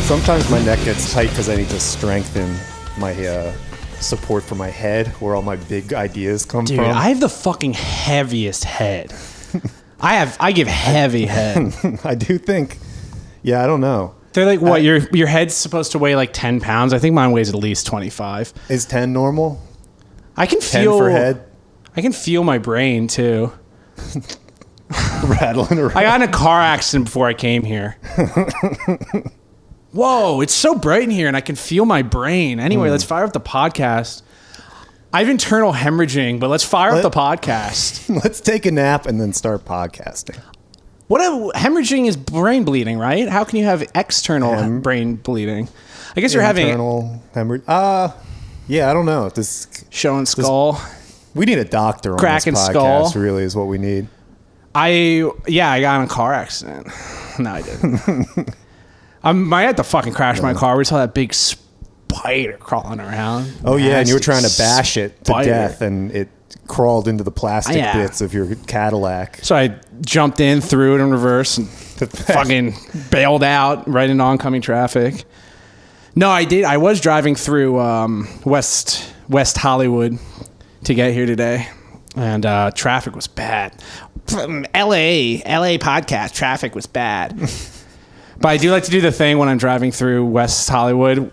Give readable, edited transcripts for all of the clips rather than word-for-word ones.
Sometimes my neck gets tight because I need to strengthen my support for my head, where all my big ideas come Dude, from. I have the fucking heaviest head. I give heavy head. I do think. Yeah, I don't know. They're like, what? Your head's supposed to weigh like 10 pounds. I think mine weighs at least 25. Is 10 normal? I can 10 feel for head? I can feel my brain too. Rattling around. I got in a car accident before I came here. Whoa, it's so bright in here and I can feel my brain. Anyway, let's fire up the podcast. I have internal hemorrhaging, but let's fire up the podcast. Let's take a nap and then start podcasting. Hemorrhaging is brain bleeding, right? How can you have external brain bleeding? I guess you're having internal hemorrhage. Yeah, I don't know. showing skull. We need a doctor on Cracking this podcast. skull. Really, is what we need. I got in a car accident. No, I didn't. I had to fucking crash my car. We saw that big spider crawling around. Oh yeah, and you were trying to Nasty bash it to spider. death, and it crawled into the plastic bits of your Cadillac. So I jumped in, threw it in reverse, and fucking bailed out right into oncoming traffic. No, I did. I was driving through West Hollywood to get here today, and traffic was bad. LA podcast traffic was bad. But I do like to do the thing when I'm driving through West Hollywood,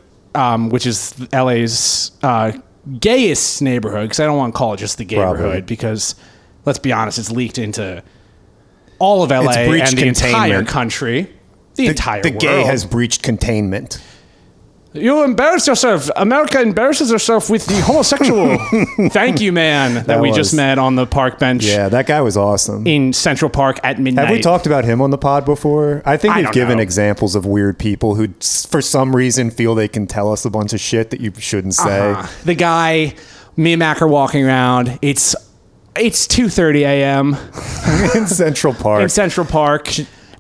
which is LA's gayest neighborhood, because I don't want to call it just the gayborhood, because let's be honest, it's leaked into all of LA and the entire country. The entire world. The gay has breached containment. You embarrass yourself. America embarrasses herself with the homosexual. Thank you, man, that we just met on the park bench. Yeah, that guy was awesome. In Central Park at midnight. Have we talked about him on the pod before? I think we've given examples of weird people who, for some reason, feel they can tell us a bunch of shit that you shouldn't say. The guy, me and Mac are walking around. It's 2:30 a.m. in Central Park. In Central Park.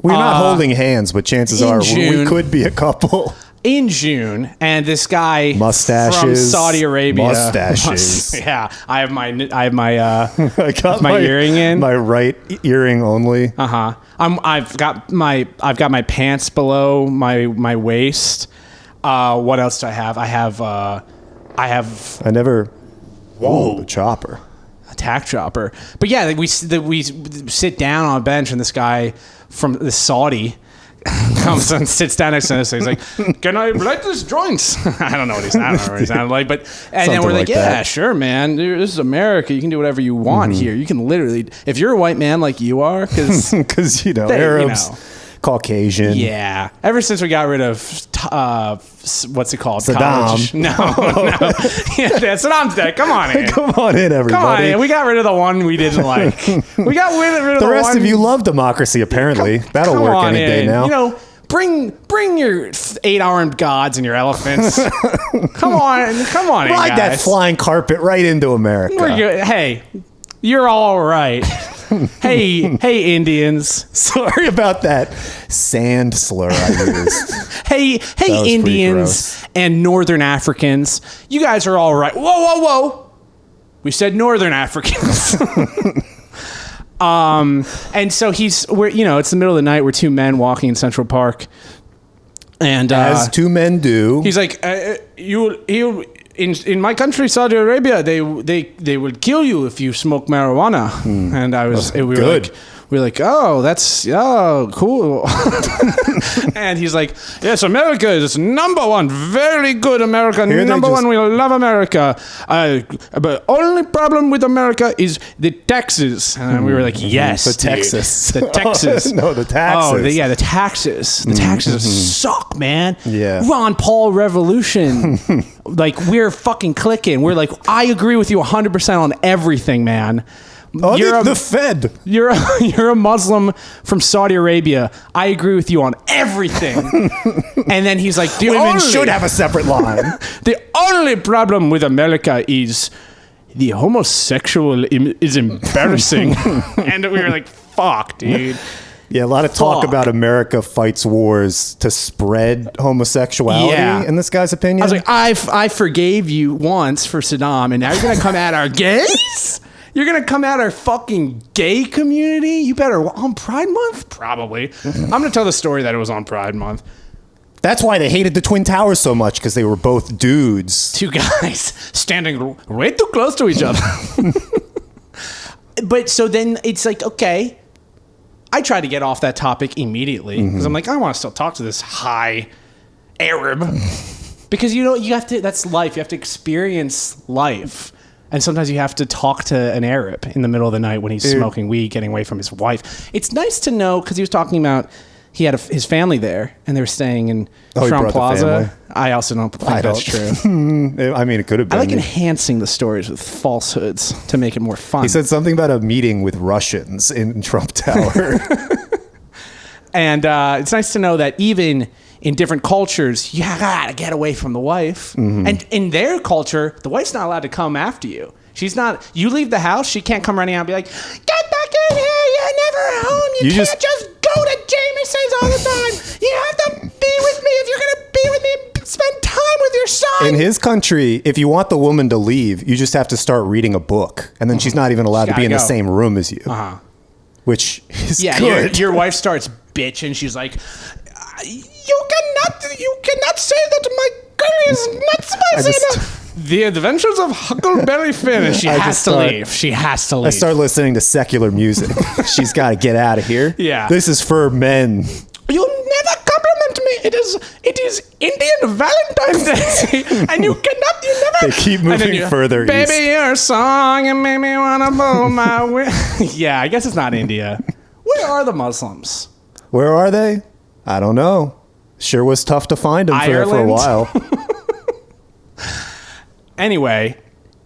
We're not holding hands, but chances are we could be a couple. In June, and this guy mustaches from Saudi Arabia. Mustaches. Yeah, I have my I got my earring in. My right earring only. I've got my pants below my waist. What else do I have? I never. Whoa, the chopper. Attack chopper. But yeah, we sit down on a bench, and this guy from the Saudi comes and sits down next to us. He's like, "Can I light this joint?" I don't know what he sounded like, but then we're like, "Yeah, sure, man. Dude, this is America. You can do whatever you want here. You can literally, if you're a white man like you are, because Arabs, Caucasian. Yeah. Ever since we got rid of what's it called? Saddam. College. No. Yeah, Saddam's dead. Come on in. Come on in, everybody. Come on in. We got rid of the one we didn't like. We got rid of the rest one. of you love democracy, apparently. That'll work any day now. You know, bring your 8-armed gods and your elephants. Come on in, Ride guys. that flying carpet right into America. We're good. Hey, you're all right. Hey, Indians. Sorry about that sand slur I used. Hey, Indians and Northern Africans. You guys are all right. Whoa. We said Northern Africans. And so it's the middle of the night. We're two men walking in Central Park. And as two men do. He's like, in my country, Saudi Arabia, they will kill you if you smoke marijuana. And we were like, oh, cool. And he's like, yes, America is number one, very good America, number one. We love America. But only problem with America is the taxes. And we were like, yes, the Texas, the Texas. No, the taxes. Oh, the taxes. The taxes suck, man. Yeah. Ron Paul revolution. Like, we're fucking clicking. We're like, I agree with you 100% on everything, man. Oh, you're the Fed. You're a Muslim from Saudi Arabia. I agree with you on everything. And then he's like, women should have a separate line. The only problem with America is the homosexual is embarrassing. And we were like, fuck, dude. Yeah, a lot of talk about America fights wars to spread homosexuality, in this guy's opinion. I was like, I forgave you once for Saddam, and now you're going to come at our gays? You're going to come at our fucking gay community? You better, on Pride Month? Probably. I'm going to tell the story that it was on Pride Month. That's why they hated the Twin Towers so much, because they were both dudes. Two guys standing way too close to each other. But so then it's like, okay, I try to get off that topic immediately because I'm like, I want to still talk to this high Arab because you have to, that's life. You have to experience life. And sometimes you have to talk to an Arab in the middle of the night when he's smoking weed, getting away from his wife. It's nice to know because he was talking about he had his family there, and they were staying in Trump Plaza. I also don't think that's true. I mean, it could have been. I like enhancing the stories with falsehoods to make it more fun. He said something about a meeting with Russians in Trump Tower. And it's nice to know that even in different cultures, you gotta get away from the wife. And in their culture, the wife's not allowed to come after you. She's not. You leave the house, she can't come running out and be like, "Get back in here! You're never home. You can't just go to Jameson's all the time. You have to be with me if you're gonna be with me. Spend time with your son." In his country, if you want the woman to leave, you just have to start reading a book, and then she's not even allowed to be in the same room as you. Which is good. Your wife starts bitching. She's like, "You cannot say that my girl is not spicy." The Adventures of Huckleberry Finn. She has to leave. She has to leave. I start listening to secular music. She's got to get out of here. Yeah. This is for men. You never compliment me. It is Indian Valentine's Day, and you never. They keep moving further Baby, east. your song and made me wanna blow my way. Yeah, I guess it's not India. Where are the Muslims? Where are they? I don't know. Sure was tough to find them for a while. Anyway,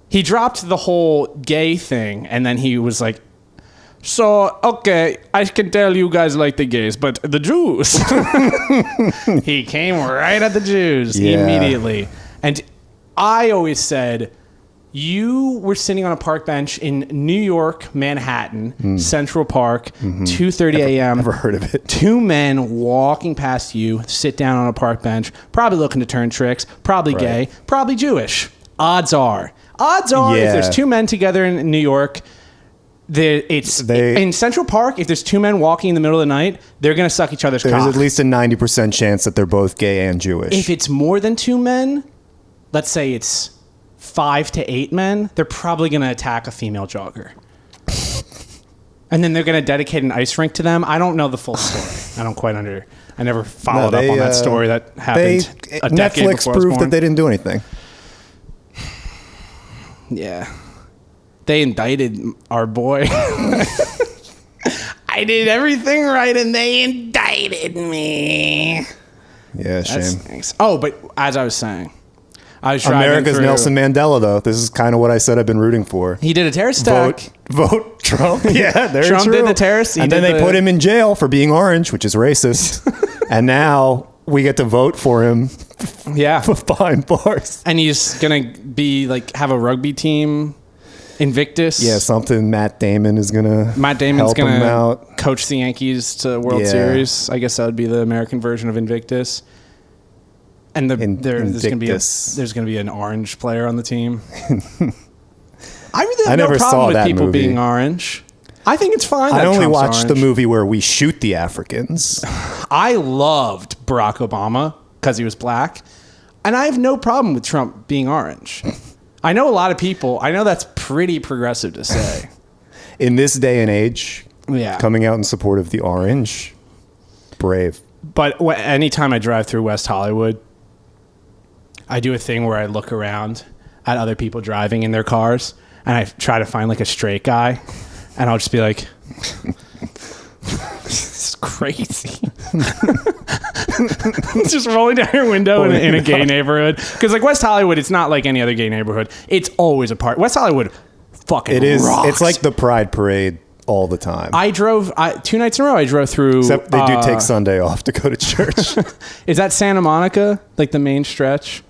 he dropped the whole gay thing, and then he was like, "So, okay, I can tell you guys like the gays, but the Jews." He came right at the Jews immediately. And I always said, you were sitting on a park bench in New York, Manhattan, Central Park, 2:30 a.m. Never heard of it. Two men walking past you, sit down on a park bench, probably looking to turn tricks, probably gay, probably Jewish. Odds are if there's two men together in New York, in Central Park, if there's two men walking in the middle of the night, they're going to suck each other's cock. There's at least a 90% chance that they're both gay and Jewish. If it's more than two men, let's say it's 5 to 8 men, they're probably going to attack a female jogger. And then they're going to dedicate an ice rink to them. I don't know the full story. I never followed up on that story that happened a decade Netflix before I was proved born. that they didn't do anything. Yeah. They indicted our boy. I did everything right and they indicted me. Yeah, shame. Thanks. Oh, but as I was saying, I was driving America's Nelson Mandela, though. This is kind of what I said I've been rooting for. He did a terrorist attack. Vote Trump. Yeah, there Trump did the terrorist. And then they put him in jail for being orange, which is racist. And now we get to vote for him. Yeah, behind bars. And he's gonna be like have a rugby team, Invictus. Yeah, something. Matt Damon's gonna help him out. Coach the Yankees to World Series. I guess that would be the American version of Invictus. And there's gonna be an orange player on the team. I really have no problem with people being orange. I think it's fine. I only watched the movie where we shoot the Africans. I loved Barack Obama because he was black, and I have no problem with Trump being orange. I know a lot of people. I know that's pretty progressive to say. In this day and age, coming out in support of the orange, brave. But anytime I drive through West Hollywood, I do a thing where I look around at other people driving in their cars, and I try to find like a straight guy, and I'll just be like, "This is crazy." It's just rolling down your window in a gay neighborhood, because like West Hollywood, it's not like any other gay neighborhood. It's always a part. West Hollywood, fucking rocks. It's like the Pride Parade all the time. I drove 2 nights in a row. I drove through. Except they do take Sunday off to go to church. Is that Santa Monica, like the main stretch?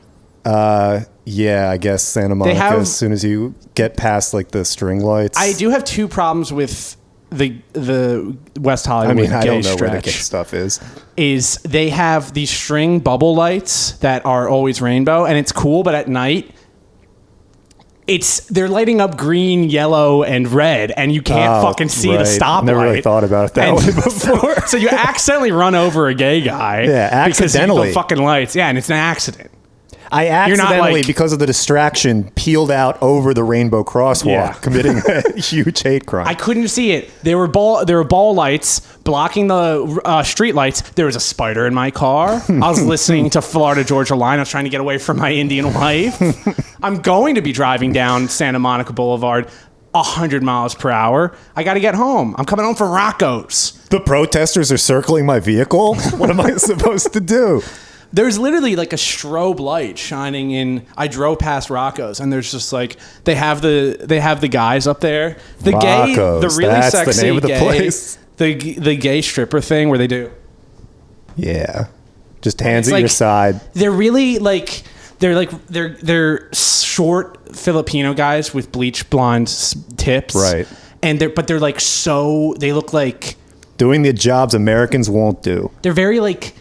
Yeah, I guess Santa Monica. As soon as you get past like the string lights, I do have 2 problems with the West Hollywood. I mean, I don't know stretch. where the gay stuff is. Is they have these string bubble lights that are always rainbow, and it's cool, but at night they're lighting up green, yellow, and red, and you can't fucking see the stoplight. Never really thought about it that way before. So you accidentally run over a gay guy. Yeah, accidentally. Because the fucking lights. Yeah, and it's an accident. I accidentally, because of the distraction, peeled out over the rainbow crosswalk, committing a huge hate crime. I couldn't see it. There were ball lights blocking the street lights. There was a spider in my car. I was listening to Florida Georgia Line. I was trying to get away from my Indian wife. I'm going to be driving down Santa Monica Boulevard 100 miles per hour. I got to get home. I'm coming home from Rocco's. The protesters are circling my vehicle? What am I supposed to do? There's literally like a strobe light shining in. I drove past Rocco's, and there's just like they have the guys up there. The Rocco's, gay, the really that's sexy the name of the gay, place. the gay stripper thing where they do. Yeah, just hands at like, your side. They're really like they're short Filipino guys with bleach blonde tips, right? And they're like they look like doing the jobs Americans won't do. They're very like.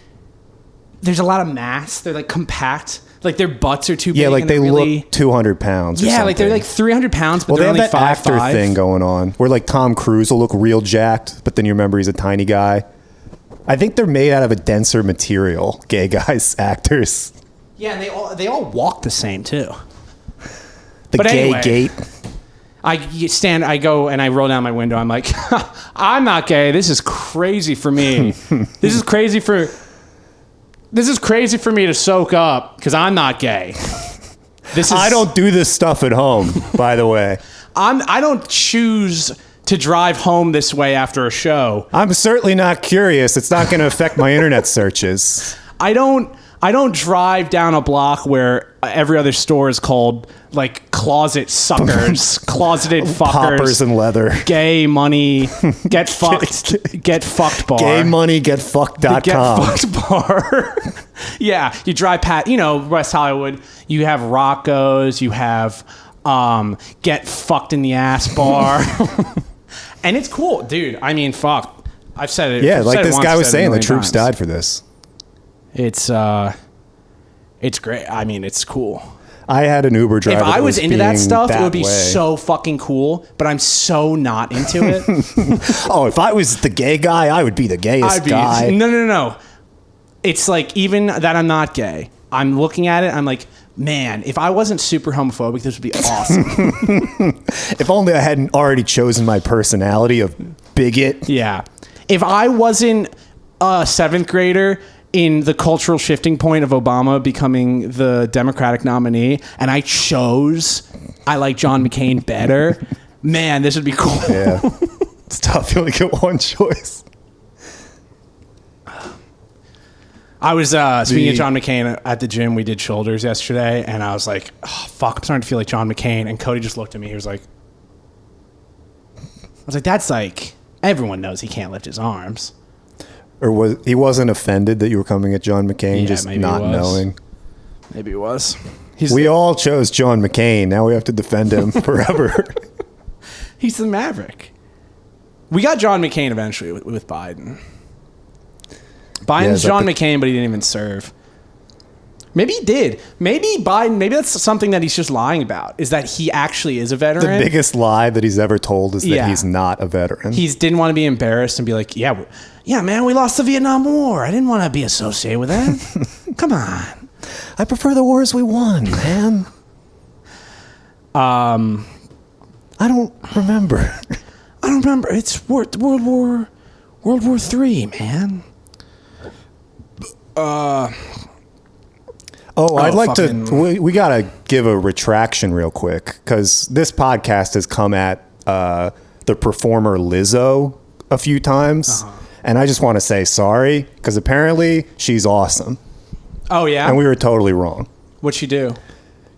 There's a lot of mass. They're like compact. Like their butts are too big. Yeah, like they really, look 200 pounds. Yeah, like they're like 300 pounds, but they're they have only that 5'5". actor thing going on where like Tom Cruise will look real jacked, but then you remember he's a tiny guy. I think they're made out of a denser material. Gay guys, actors. Yeah, and they all walk the same too. The but gay anyway, gate. I go and I roll down my window. I'm like, I'm not gay. This is crazy for me. This is crazy for me to soak up because I'm not gay. I don't do this stuff at home, by the way. I don't choose to drive home this way after a show. I'm certainly not curious. It's not going to affect my internet searches. I don't drive down a block where every other store is called like closet suckers, closeted fuckers, poppers and leather, gay money, get fucked bar, gay money, get fucked.com. Get fucked bar. Yeah, you drive past, West Hollywood. You have Rocco's, you have get fucked in the ass bar, and it's cool, dude. I mean, fuck. I've said it. Yeah, I've like said this it guy once, was saying, the troops times. died for this. It's great. I mean, it's cool. I had an Uber driver. If I was into that stuff, it would be way. so fucking cool, but I'm so not into it. Oh, if I was the gay guy, I would be the gayest guy. No. It's like, even that I'm not gay, I'm looking at it, I'm like, man, if I wasn't super homophobic, this would be awesome. If only I hadn't already chosen my personality of bigot. Yeah. If I wasn't a 7th grader in the cultural shifting point of Obama becoming the Democratic nominee, and I like John McCain better, man, this would be cool. Yeah. It's tough. You only get one choice. I was, speaking of John McCain, at the gym, we did shoulders yesterday, and I was like, oh, fuck, I'm starting to feel like John McCain. And Cody just looked at me. He was like, that's like, everyone knows he can't lift his arms. Or he wasn't offended that you were coming at John McCain, just not knowing? Maybe it was. We all chose John McCain. Now we have to defend him forever. He's the Maverick. We got John McCain eventually with Biden. Biden's John McCain, but he didn't even serve. Maybe he did. Maybe Biden, maybe that's something that he's just lying about, is that he actually is a veteran. The biggest lie that he's ever told is that he's not a veteran. He didn't want to be embarrassed and be like, yeah, man, we lost the Vietnam War. I didn't want to be associated with that. Come on. I prefer the wars we won, man. I don't remember. It's World War III, man. I'd like to. We gotta give a retraction real quick because this podcast has come at the performer Lizzo a few times, and I just want to say sorry because apparently she's awesome. Oh yeah, and we were totally wrong. What'd she do?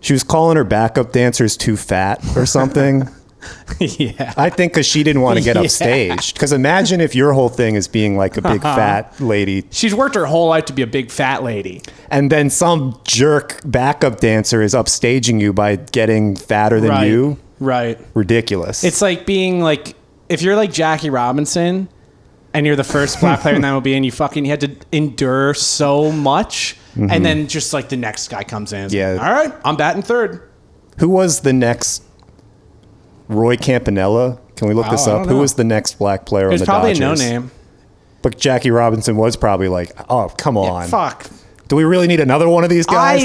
She was calling her backup dancers too fat or something. Yeah, I think because she didn't want to get upstaged. Because imagine if your whole thing is being like a big fat lady. She's worked her whole life to be a big fat lady, and then some jerk backup dancer is upstaging you by getting fatter than you. Right, ridiculous. It's like being like, if you're like Jackie Robinson, and you're the first black player in the MLB, and you had to endure so much, and then just like the next guy comes in, all right, I'm batting third. Who was the next Roy Campanella? Can we look this up? Who was the next black player on the Dodgers? It's probably a no-name. But Jackie Robinson was probably like, oh, come on. Yeah, fuck. Do we really need another one of these guys?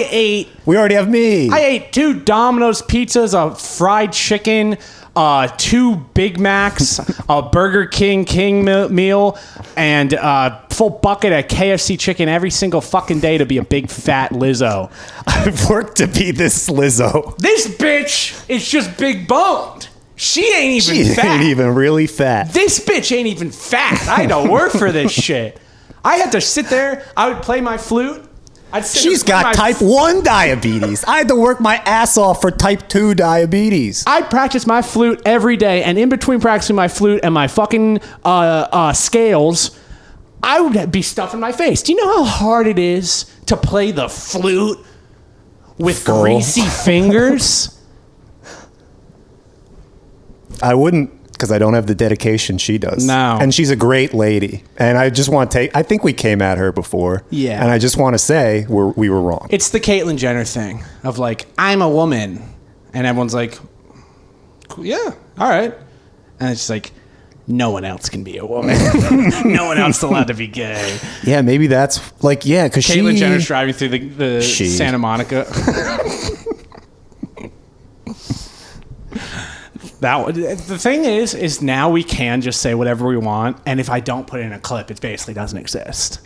We already have me. I ate 2 Domino's pizzas, a fried chicken, 2 Big Macs, a Burger King meal, and a full bucket of KFC chicken every single fucking day to be a big fat Lizzo. I've worked to be this Lizzo. This bitch is just big boned. She ain't even fat. She ain't even really fat. This bitch ain't even fat. I had to work for this shit. I had to sit there. I would play my flute. She's got type 1 diabetes. I had to work my ass off for type 2 diabetes. I practice my flute every day, and in between practicing my flute and my fucking scales, I would be stuffing my face. Do you know how hard it is to play the flute with greasy fingers? I wouldn't, because I don't have the dedication she does. No. And she's a great lady. And I just want to I think we came at her before. Yeah. And I just want to say we were wrong. It's the Caitlyn Jenner thing of like, I'm a woman. And everyone's like, yeah, all right. And it's just like, no one else can be a woman. No one else is allowed to be gay. Yeah, maybe that's like, yeah, because Caitlyn Jenner's driving through the Santa Monica. The thing is now we can just say whatever we want, and if I don't put it in a clip, it basically doesn't exist.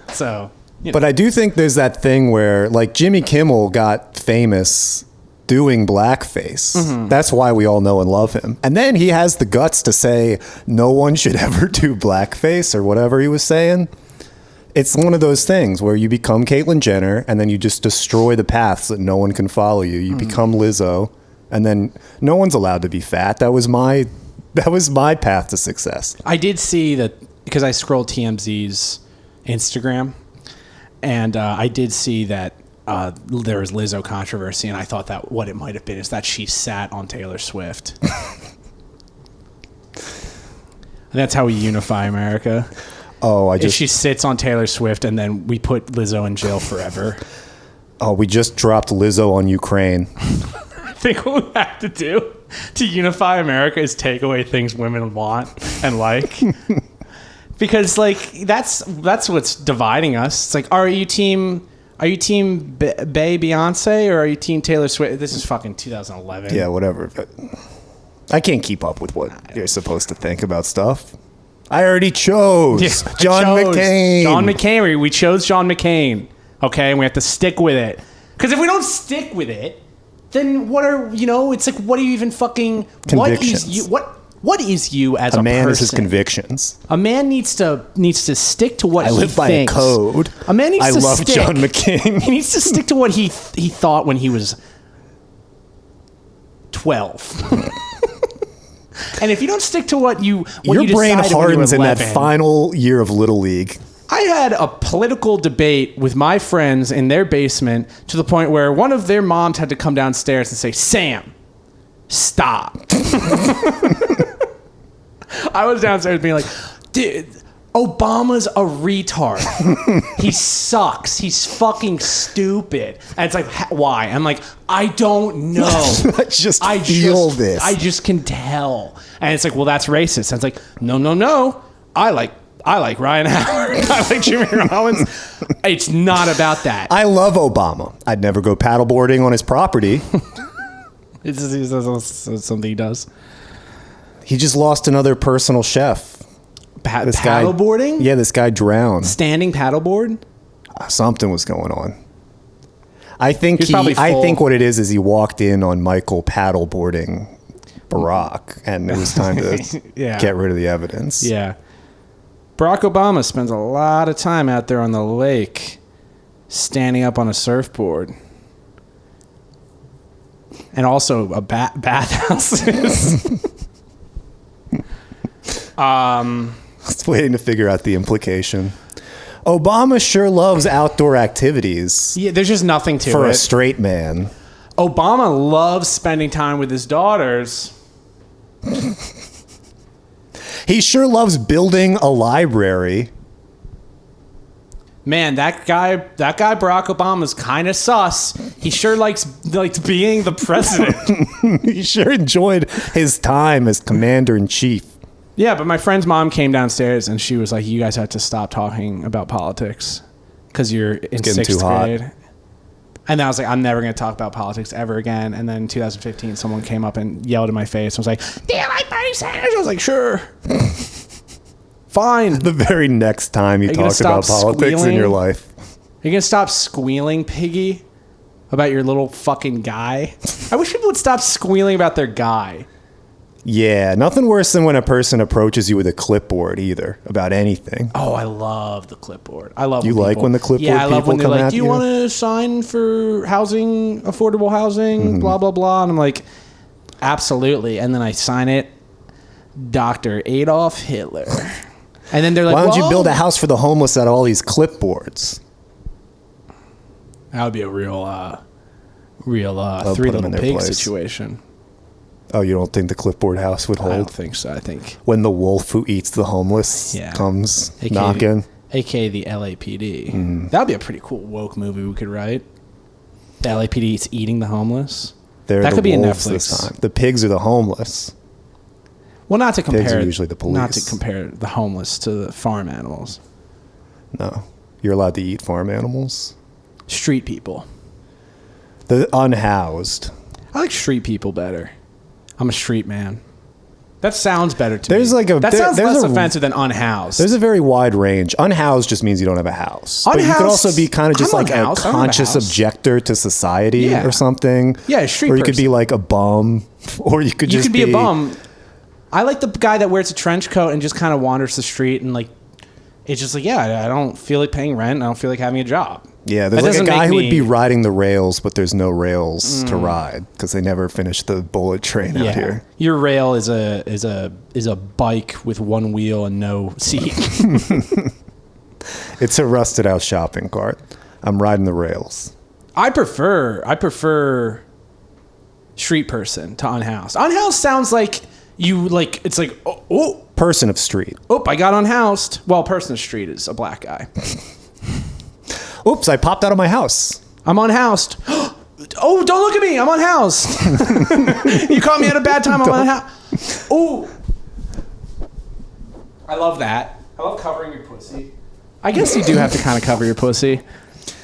So, you know. But I do think there's that thing where, like, Jimmy Kimmel got famous doing blackface. Mm-hmm. That's why we all know and love him. And then he has the guts to say no one should ever do blackface or whatever he was saying. It's one of those things where you become Caitlyn Jenner, and then you just destroy the paths that no one can follow you. You become Lizzo. And then no one's allowed to be fat. That was my path to success. I did see that because I scrolled TMZ's Instagram, and I did see that there was Lizzo controversy, and I thought that what it might have been is that she sat on Taylor Swift. And that's how we unify America. Oh, if she sits on Taylor Swift, and then we put Lizzo in jail forever. Oh, we just dropped Lizzo on Ukraine. I think what we have to do to unify America is take away things women want and like. Because like that's what's dividing us. It's like, are you team Bay Beyonce or are you team Taylor Swift? This is fucking 2011. Yeah, whatever. But I can't keep up with what you're supposed to think about stuff. I already chose John McCain. John McCain. We chose John McCain. Okay, and we have to stick with it. Because if we don't stick with it, then what are, it's like, what are you even fucking, convictions. What is you as a man person? Is his convictions. A man needs to stick to what he thinks. I live by a code. A man needs to stick. I love John McCain. He needs to stick to what he thought when he was 12. And if you don't stick to what your brain hardens in that final year of Little League. I had a political debate with my friends in their basement to the point where one of their moms had to come downstairs and say, Sam, stop. I was downstairs being like, dude, Obama's a retard. He sucks. He's fucking stupid. And it's like, why? I'm like, I don't know. I feel this. I just can tell. And it's like, well, that's racist. And it's like, no. I like Ryan Howard. I like Jimmy Rollins. It's not about that. I love Obama. I'd never go paddleboarding on his property. It's something he does. He just lost another personal chef. Paddleboarding? Yeah, this guy drowned. Standing paddleboard? Something was going on. I think what it is he walked in on Michael paddleboarding Barack, and it was time to get rid of the evidence. Yeah. Barack Obama spends a lot of time out there on the lake standing up on a surfboard. And also a bathhouses. I was waiting to figure out the implication. Obama sure loves outdoor activities. Yeah, there's just nothing to it. For a straight man. Obama loves spending time with his daughters. He sure loves building a library. Man, that guy Barack Obama's kind of sus. He sure likes being the president. He sure enjoyed his time as commander-in-chief. Yeah, but my friend's mom came downstairs and she was like, "You guys have to stop talking about politics because you're in sixth grade." Hot. And I was like, "I'm never going to talk about politics ever again." And then in 2015, someone came up and yelled in my face and was like, "Do you like Bernie Sanders?" I was like, "Sure." Fine. The very next time you talked about politics in your life. Are you going to stop squealing, piggy, about your little fucking guy? I wish people would stop squealing about their guy. Yeah, nothing worse than when a person approaches you with a clipboard either about anything. Oh, I love the clipboard. I love you when like people, when the clipboard yeah, I love people when they're come like, at "Do you want to sign for housing, affordable housing, blah, blah, blah." And I'm like, absolutely. And then I sign it, Dr. Adolf Hitler. And then they're like, "Why don't you build a house for the homeless out of all these clipboards?" That would be a real Three Little Pigs situation. Oh, you don't think the clipboard house would hold? I don't think so. I think when the wolf who eats the homeless comes knocking. AKA the LAPD. That would be a pretty cool woke movie we could write. The LAPD is eating the homeless. That could be a Netflix. This time. The pigs are the homeless. Well, not to compare. Pigs are usually the police. Not to compare the homeless to the farm animals. No, you're allowed to eat farm animals. Street people. The unhoused. I like street people better. I'm a street man. That sounds better to me. That sounds less offensive than unhoused. There's a very wide range. Unhoused just means you don't have a house. But you could also be kind of just like a conscious objector to society or something. Yeah, a street Or you could be like a bum. Or you could just be a bum. I like the guy that wears a trench coat and just kind of wanders the street and like, it's just like, I don't feel like paying rent. I don't feel like having a job. Yeah, there's like a guy who would be riding the rails, but there's no rails to ride because they never finished the bullet train out here. Your rail is a bike with one wheel and no seat. It's a rusted out shopping cart. I'm riding the rails. I prefer street person to unhoused. Unhoused sounds like it's like oh person of street. Oh, I got unhoused. Well, person of street is a black guy. Oops, I popped out of my house. I'm unhoused. Oh, don't look at me. I'm unhoused. You caught me at a bad time. I'm unhoused. Oh. I love that. I love covering your pussy. I guess you do have to kind of cover your pussy.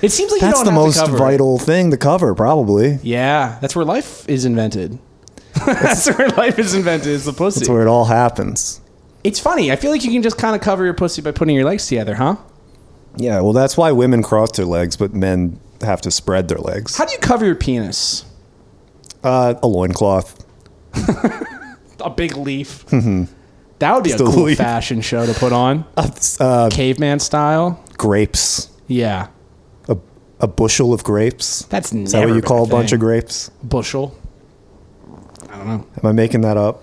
It seems like that's you don't have to cover the most vital thing to cover, probably. Yeah, that's where life is invented. That's where life is invented, is the pussy. That's where it all happens. It's funny. I feel like you can just kind of cover your pussy by putting your legs together, huh? Yeah, well, that's why women cross their legs, but men have to spread their legs. How do you cover your penis? A loincloth. A big leaf. Mm-hmm. That would be a cool fashion show to put on. Caveman style. Grapes. Yeah. A bushel of grapes. That's never Is that what you call a bunch of grapes? Bushel. I don't know. Am I making that up?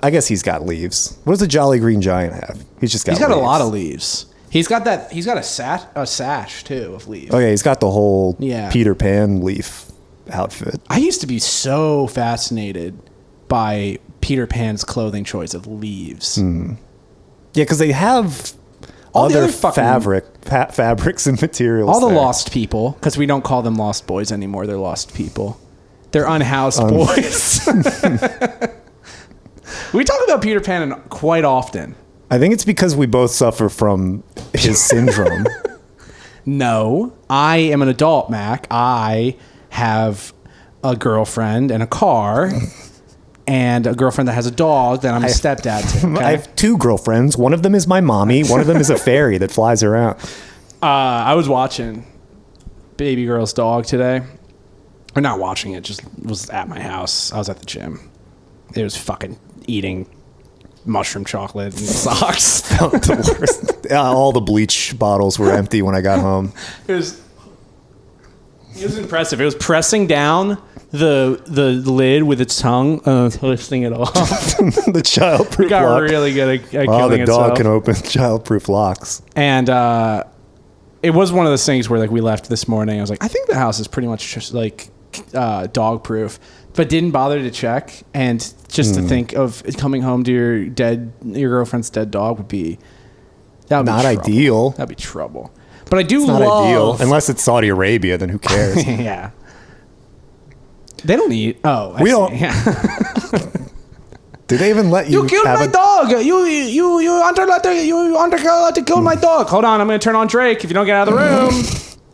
I guess he's got leaves. What does the Jolly Green Giant have? He's got a lot of leaves. He's got a sash too of leaves. Oh yeah, he's got the whole Peter Pan leaf outfit. I used to be so fascinated by Peter Pan's clothing choice of leaves. Yeah, because they have all the other fabrics and materials. All the lost people, because we don't call them lost boys anymore. They're lost people. They're unhoused boys. We talk about Peter Pan quite often. I think it's because we both suffer from his syndrome. No, I am an adult, Mac. I have a girlfriend and a car and a girlfriend that has a dog that I'm a stepdad to. Okay? I have two girlfriends. One of them is my mommy. One of them is a fairy that flies around. I was watching Baby Girl's dog today. Or not watching it, just was at my house. I was at the gym. It was fucking eating mushroom chocolate and socks. The worst. All the bleach bottles were empty when I got home. It was impressive. It was pressing down the lid with its tongue, twisting it off. The childproof it got lock. Really good at killing the itself. dog can open childproof locks. And it was one of those things where like we left this morning. I was like, I think the house is pretty much just like dog proof, but didn't bother to check. And just to think of coming home to your girlfriend's dead dog would be That would be Not trouble. ideal. That'd be trouble. But I do Not love... ideal. Unless it's Saudi Arabia, then who cares? Yeah. They don't eat... Oh, We don't- Yeah. Do they even let you You killed have my dog. You under to kill my dog. Hold on, I'm going to turn on Drake. If you don't get out of the room,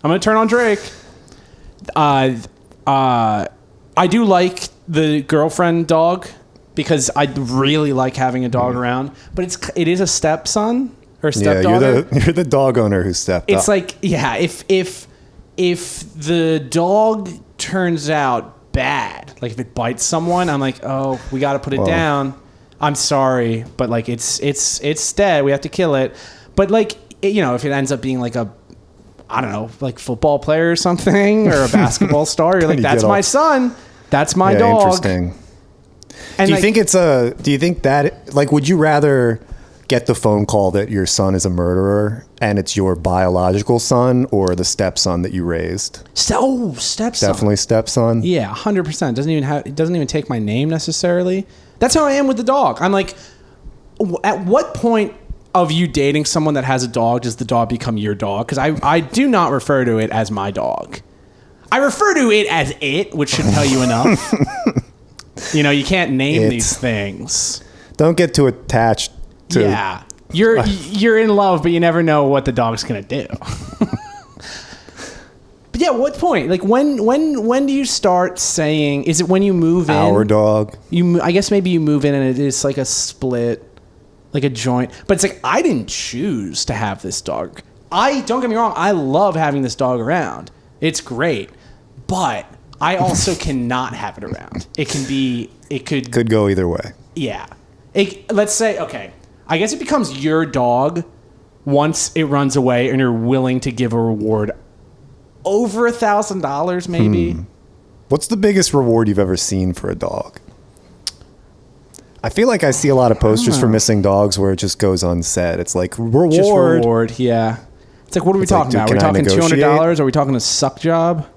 I'm going to turn on Drake. I do like the girlfriend dog because I really like having a dog around. But it is a stepson or stepdaughter. Yeah, you're the dog owner who stepped up. It's like, yeah, if the dog turns out bad, like if it bites someone, I'm like, oh, we got to put it down. I'm sorry, but like it's dead. We have to kill it. But like, if it ends up being like I don't know, like football player or something, or a basketball star, you're like, that's my son. That's my dog. Interesting. And do you think that, like, would you rather get the phone call that your son is a murderer and it's your biological son, or the stepson that you raised? Stepson. Definitely stepson. Yeah, 100%. It doesn't even take my name necessarily. That's how I am with the dog. I'm like, at what point of you dating someone that has a dog does the dog become your dog? Because I do not refer to it as my dog. I refer to it as it, which should tell you enough. You can't name these things. Don't get too attached to... Yeah. You're in love, but you never know what the dog's going to do. But yeah, what point? Like, when do you start saying... Is it when you move in? Our dog. I guess maybe you move in and it is like a split, like a joint. But it's like, I didn't choose to have this dog. Don't get me wrong, I love having this dog around. It's great. But I also cannot have it around. It could go either way. Yeah. Let's say, okay, I guess it becomes your dog once it runs away and you're willing to give a reward over $1,000 maybe. What's the biggest reward you've ever seen for a dog? I feel like I see a lot of posters for missing dogs where it just goes unsaid. It's like reward. Just reward, yeah. It's like, what are we talking about? Are we talking $200? Are we talking a suck job?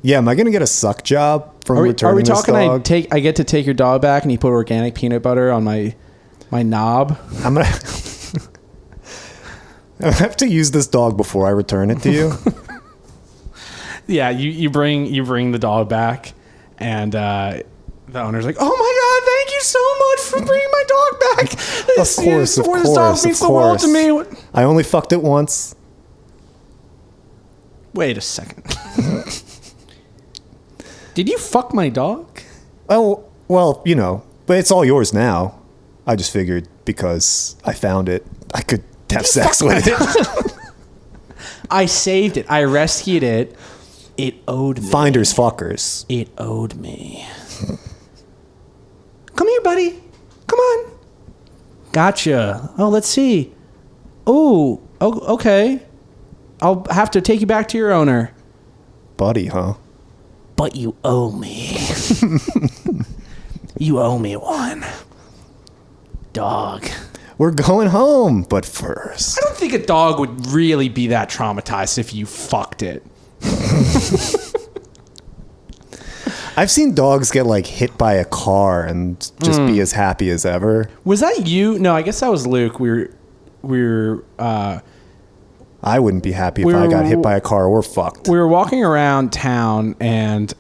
Yeah, am I going to get a suck job from returning this dog? Are we talking I get to take your dog back and you put organic peanut butter on my knob? I'm going to... I have to use this dog before I return it to you. Yeah, you bring the dog back, and the owner's like, "Oh my God, thank you so much for bringing my dog back. This dog means the world to me." I only fucked it once. Wait a second. Did you fuck my dog? Oh, well, but it's all yours now. I just figured because I found it, I could have sex with it. I saved it. I rescued it. It owed me. Finders fuckers. It owed me. Come here, buddy. Come on. Gotcha. Oh, let's see. Oh, okay. I'll have to take you back to your owner. Buddy, huh? But you owe me. You owe me one. Dog. We're going home, but first. I don't think a dog would really be that traumatized if you fucked it. I've seen dogs get like hit by a car and just be as happy as ever. Was that you? No, I guess that was Luke. I wouldn't be happy if I got hit by a car or fucked. We were walking around town and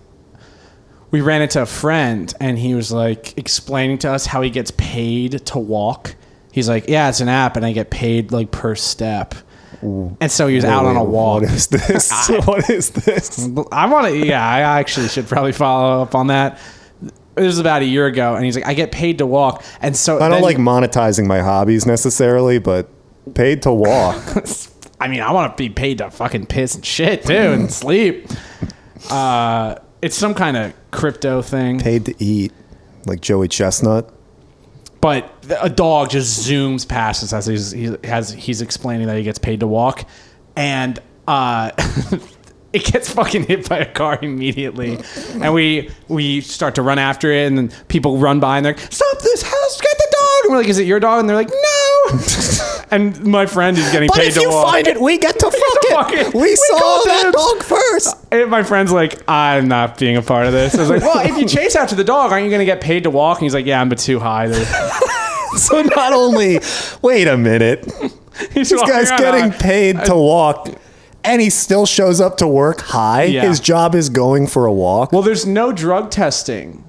we ran into a friend and he was like explaining to us how he gets paid to walk. He's like, yeah, it's an app and I get paid like per step. Ooh. And so he was out on a walk. What is this? What is this? I actually should probably follow up on that. It was about a year ago and he's like, I get paid to walk. And so I don't like monetizing my hobbies necessarily, but paid to walk. I mean, I want to be paid to fucking piss and shit too and sleep. It's some kind of crypto thing. Paid to eat, like Joey Chestnut. But a dog just zooms past us as he's explaining that he gets paid to walk, and it gets fucking hit by a car immediately, and we start to run after it, and then people run by and they're like, "Stop this house! Get the dog!" And we're like, "Is it your dog?" And they're like, "No." And my friend is getting paid to walk. But if you find it, we get to fuck it. We saw that dog first. And my friend's like, I'm not being a part of this. I was like, well, if you chase after the dog, aren't you going to get paid to walk? And he's like, yeah, I'm too high. So not only, wait a minute, this guy's getting paid to walk, and he still shows up to work high. Yeah. His job is going for a walk. Well, there's no drug testing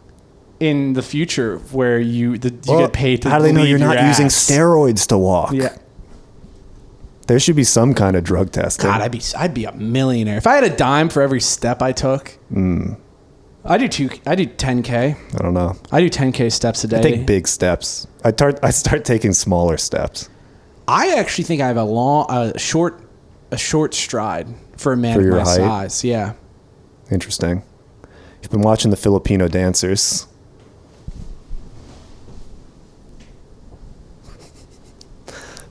in the future where you get paid to. How do they know you're not using ass. steroids to walk? Yeah. There should be some kind of drug testing. God, I'd be a millionaire if I had a dime for every step I took. I do 10K. I don't know. I do 10K steps a day. I take big steps. I start taking smaller steps. I actually think I have a short stride for a man For of your my height? size. Yeah. Interesting. You've been watching the Filipino dancers.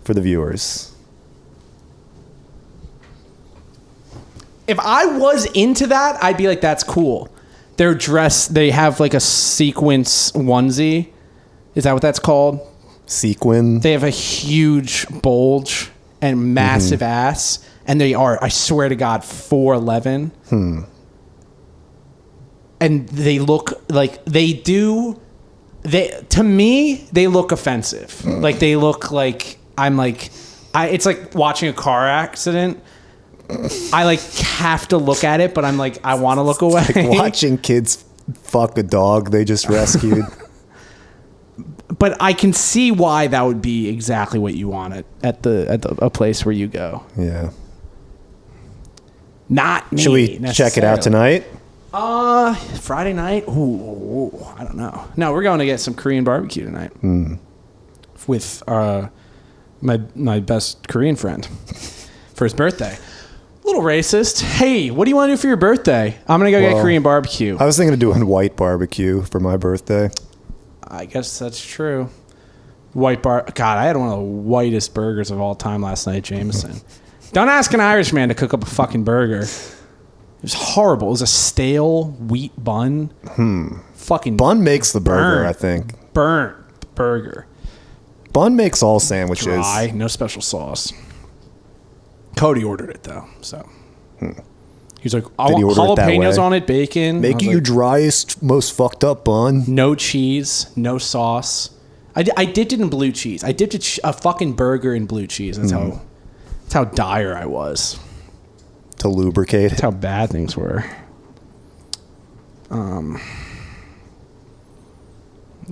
For the viewers. If I was into that, I'd be like, that's cool. They're dressed, they have like a sequence onesie. Is that what that's called? Sequin. They have a huge bulge and massive ass. And they are, I swear to God, 4'11". And they look like to me, they look offensive. Like they look like it's like watching a car accident. I like have to look at it, but I'm like, I want to look away. Like watching kids fuck a dog they just rescued. But I can see why that would be exactly what you want at a place where you go. Yeah. Not me. Should we check it out tonight? Friday night? Ooh, I don't know. No, we're going to get some Korean barbecue tonight. With my best Korean friend for his birthday. A little racist. Hey, what do you want to do for your birthday? I'm going to go get Korean barbecue. I was thinking of doing white barbecue for my birthday. I guess that's true. God, I had one of the whitest burgers of all time last night, Jameson. Don't ask an Irishman to cook up a fucking burger. It was horrible. It was a stale wheat bun. Fucking Bun makes the burger, I think. Burnt burger. Bun makes all sandwiches. Dry, no special sauce. Cody ordered it though, so he's like, I want jalapenos on it, bacon. Make it your driest, most fucked up bun. No cheese, no sauce. I dipped it in blue cheese. I dipped a fucking burger in blue cheese. That's how dire I was. To lubricate. That's how bad things were.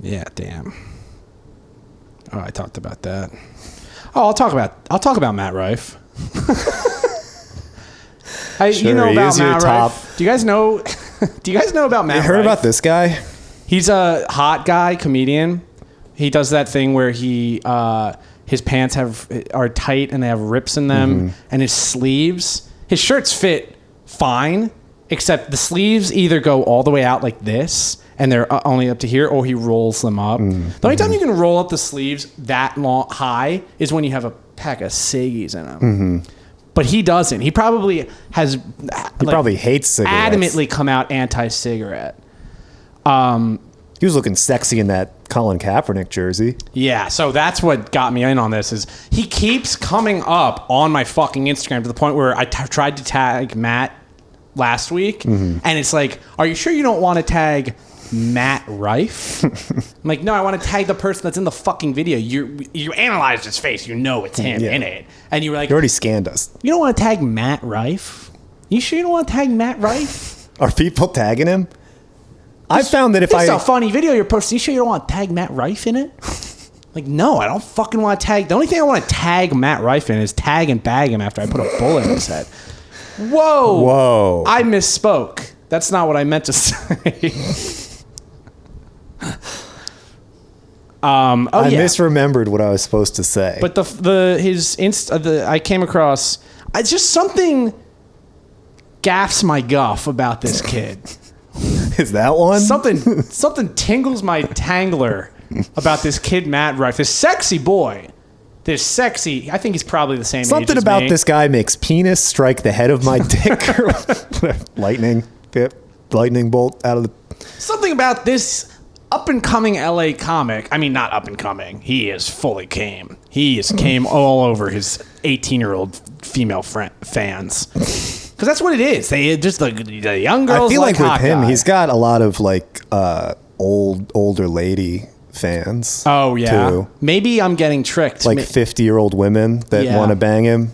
Yeah, damn. Oh, I talked about that. Oh, I'll talk about Matt Rife. You know about Matt Rife. Do you guys know? Do you guys know about Matt Rife? You heard about this guy? He's a hot guy comedian. He does that thing where his pants are tight and they have rips in them, and his shirts fit fine, except the sleeves either go all the way out like this and they're only up to here, or he rolls them up. The only time you can roll up the sleeves that long high is when you have a pack of ciggies in them. But he doesn't. He probably has. He probably hates cigarettes. Adamantly come out anti-cigarette. He was looking sexy in that Colin Kaepernick jersey. Yeah, so that's what got me in on this. Is he keeps coming up on my fucking Instagram to the point where I tried to tag Matt last week, and it's like, are you sure you don't want to tag Matt Rife? I'm like, no, I want to tag the person that's in the fucking video. You analyzed his face, you know it's him in it, and you were like, you already scanned us. You don't want to tag Matt Rife? You sure you don't want to tag Matt Rife? Are people tagging him? I found that if This is a funny video you're posting. You sure you don't want to tag Matt Rife in it? Like, no, I don't fucking want to tag. The only thing I want to tag Matt Rife in is tag and bag him after I put a bullet in his head. Whoa. I misspoke. That's not what I meant to say. I misremembered what I was supposed to say. But I came across, it's just something gaffs my guff about this kid. Is that one? Something tingles my tangler about this kid Matt Rife, this sexy boy. This sexy, I think he's probably the same age as me. Something about this guy makes penis strike the head of my dick. Lightning bolt out of the... Something about this up-and-coming LA comic. I mean, not up-and-coming. He is fully came. He is came all over his 18-year-old female fans. Because that's what it is. They just the young girls. I feel like with him, guy. he's got a lot of like older lady fans. Oh, yeah. Too. Maybe I'm getting tricked. Like 50-year-old women that want to bang him.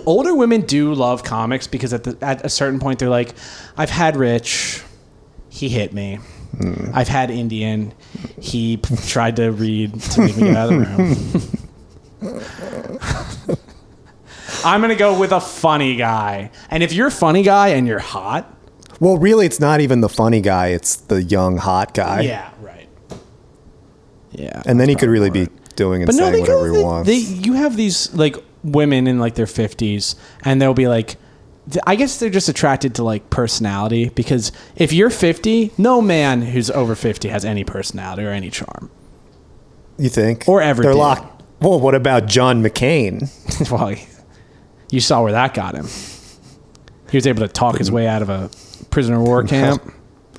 Older women do love comics because at a certain point they're like, I've had Rich, he hit me. I've had Indian, he tried to read to make me get out of the room. I'm going to go with a funny guy. And if you're a funny guy and you're hot. Well, really, it's not even the funny guy. It's the young, hot guy. Yeah, right. Yeah. And then he could really be doing and saying whatever he wants. You have these, like, women in, like, their 50s, and they'll be like, I guess they're just attracted to, like, personality, because if you're 50, no man who's over 50 has any personality or any charm. You think? Or ever They're did. locked. Well, what about John McCain? Well, you saw where that got him. He was able to talk his way out of a prisoner of war camp.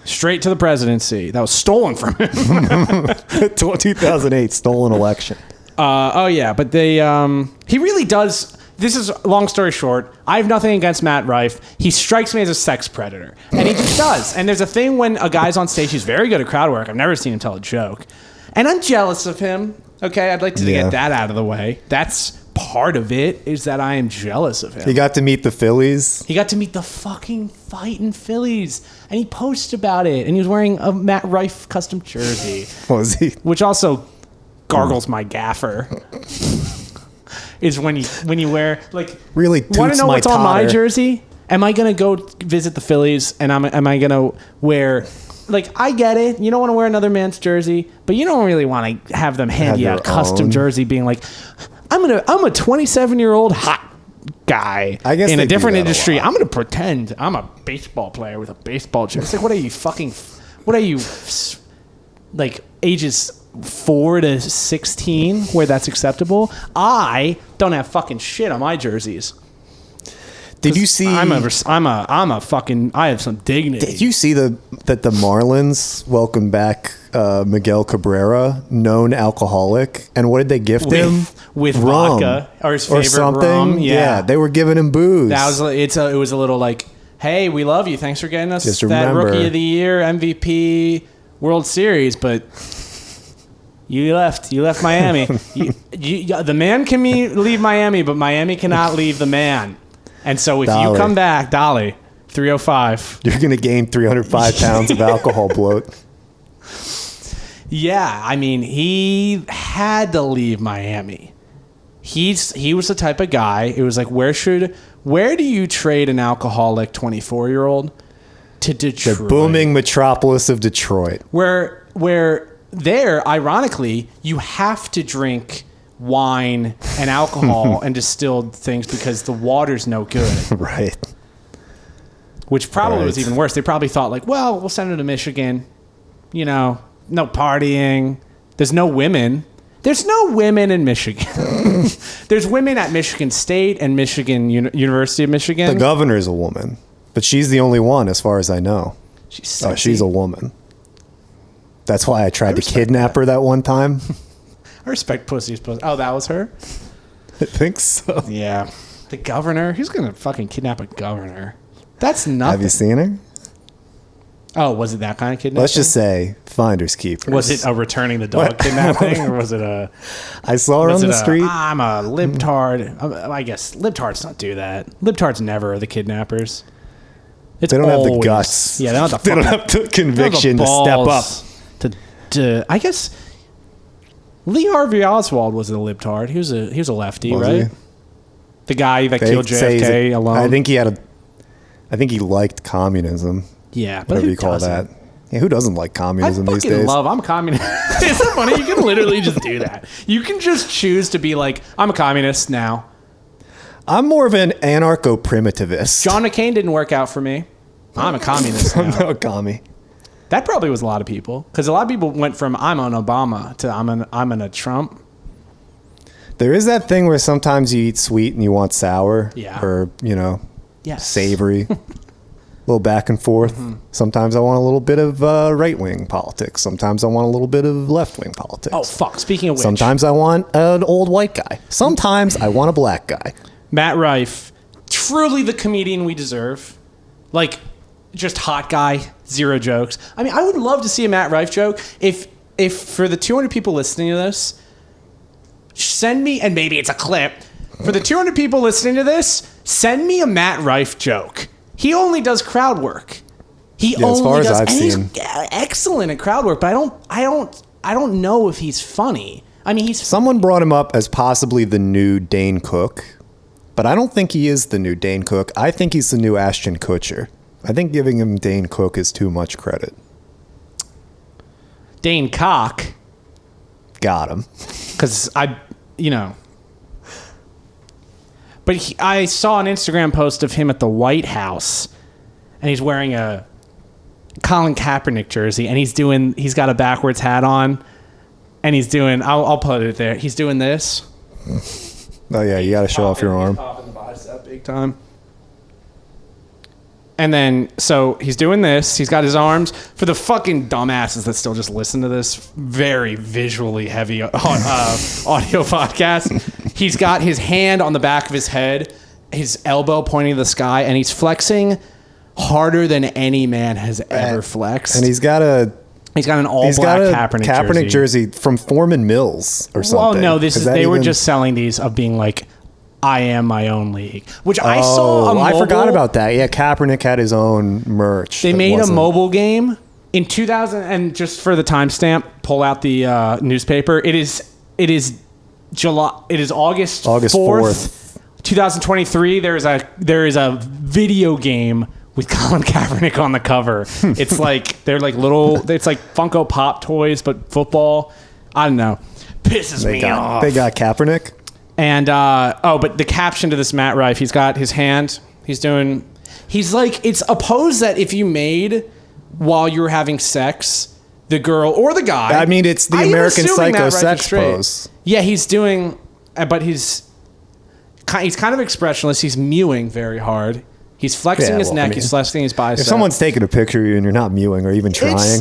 Straight to the presidency. That was stolen from him. 2008 stolen election. Oh yeah, but he really does. This is long story short. I have nothing against Matt Rife. He strikes me as a sex predator, and he just does. And there's a thing when a guy's on stage. He's very good at crowd work. I've never seen him tell a joke, and I'm jealous of him. Okay, I'd like to get that out of the way. That's part of it, is that I am jealous of him. He got to meet the Phillies. He got to meet the fucking fighting Phillies, and he posted about it, and he was wearing a Matt Rife custom jersey. Was he? Which also gargles my gaffer. Is when you wear, like, really want to know what's totter on my jersey? Am I gonna go visit the Phillies and am I gonna wear, like, I get it, you don't want to wear another man's jersey, but you don't really want to have them hand you a custom jersey being like, I'm a 27-year-old hot guy I guess in a different industry. I'm I'm gonna pretend I'm a baseball player with a baseball jersey. It's like, what are you like ages 4 to 16 where that's acceptable? I don't have fucking shit on my jerseys. Did you see? I'm a fucking. I have some dignity. Did you see that the Marlins welcomed back Miguel Cabrera, known alcoholic, and what did they gift him? With rum vodka or his favorite something? rum? Yeah, they were giving him booze. It was a little like, hey, we love you. Thanks for getting us Just that remember, Rookie of the Year, MVP, World Series, but. You left Miami. The man can leave Miami, but Miami cannot leave the man. And so if you come back, Dolly, 305. You're going to gain 305 pounds of alcohol bloat. Yeah, I mean, he had to leave Miami. He was the type of guy, it was like, where do you trade an alcoholic 24-year-old? To Detroit. The booming metropolis of Detroit. Where there, ironically, you have to drink wine and alcohol and distilled things because the water's no good. Right. Which probably was even worse. They probably thought, like, well, we'll send him to Michigan. You know, no partying. There's no women. There's no women in Michigan. There's women at Michigan State and Michigan University of Michigan. The governor's a woman, but she's the only one as far as I know. She's a woman. That's why I tried to kidnap her that one time. I respect pussy's pussy. Oh, that was her? I think so. Yeah. The governor? Who's going to fucking kidnap a governor? That's nothing. Have you seen her? Oh, was it that kind of kidnapping? Let's just say finders keepers. Was it a returning the dog kidnapping? Or was it a... I saw her on the street. I'm a libtard. I guess libtards don't do that. Libtards never are the kidnappers. They don't have the guts. Yeah, they don't have the conviction to step up. I guess Lee Harvey Oswald was a libtard. He was a lefty, right? He? The guy that killed JFK alone. I think he liked communism. Yeah, but whatever you call that. Yeah, who doesn't like communism these days? I'm a communist. Isn't it funny? You can literally just do that. You can just choose to be like, I'm a communist now. I'm more of an anarcho-primitivist. John McCain didn't work out for me. I'm a communist now. I'm not a commie. That probably was a lot of people, because a lot of people went from I'm an Obama to I'm an a Trump. There is that thing where sometimes you eat sweet and you want sour, or savory, a little back and forth. Mm-hmm. Sometimes I want a little bit of right wing politics. Sometimes I want a little bit of left wing politics. Oh fuck! Speaking of which, sometimes I want an old white guy. Sometimes I want a black guy. Matt Rife, truly the comedian we deserve. Like, just hot guy, zero jokes. I mean, I would love to see a Matt Rife joke. If if for the 200 people listening to this, send me, and maybe it's a clip. For the 200 people listening to this, send me a Matt Rife joke. He only does crowd work. As far as I've seen, he's excellent at crowd work, but I don't know if he's funny. I mean, someone brought him up as possibly the new Dane Cook, but I don't think he is the new Dane Cook. I think he's the new Ashton Kutcher. I think giving him Dane Cook is too much credit. Dane Cock. Got him. Because But I saw an Instagram post of him at the White House, and he's wearing a Colin Kaepernick jersey, and he's got a backwards hat on, and he's doing, I'll put it there. He's doing this. Oh yeah, you got to show off your arm. Popping the bicep big time. And then, so he's doing this. He's got his arms. For the fucking dumbasses that still just listen to this very visually heavy audio podcast, he's got his hand on the back of his head, his elbow pointing to the sky, and he's flexing harder than any man has ever flexed. And he's got an all-black Kaepernick jersey from Foreman Mills or something. Well, no, they were just selling these of being like, I am my own league, which I saw. I forgot about that. Yeah, Kaepernick had his own merch. They made a mobile game in 2000, and just for the timestamp, pull out the newspaper. It is July. It is August 4th, 2023. There is a video game with Colin Kaepernick on the cover. It's like they're like little. It's like Funko Pop toys, but football. I don't know. Pisses me off. They got Kaepernick. And, but the caption to this Matt Rife, he's got his hand, he's like, it's a pose that if you made while you were having sex, the girl or the guy. I mean, it's the American Psycho sex pose. Yeah, he's doing, but he's kind of expressionless. He's mewing very hard. He's flexing his neck. He's flexing his bicep. If someone's taking a picture of you and you're not mewing or even trying.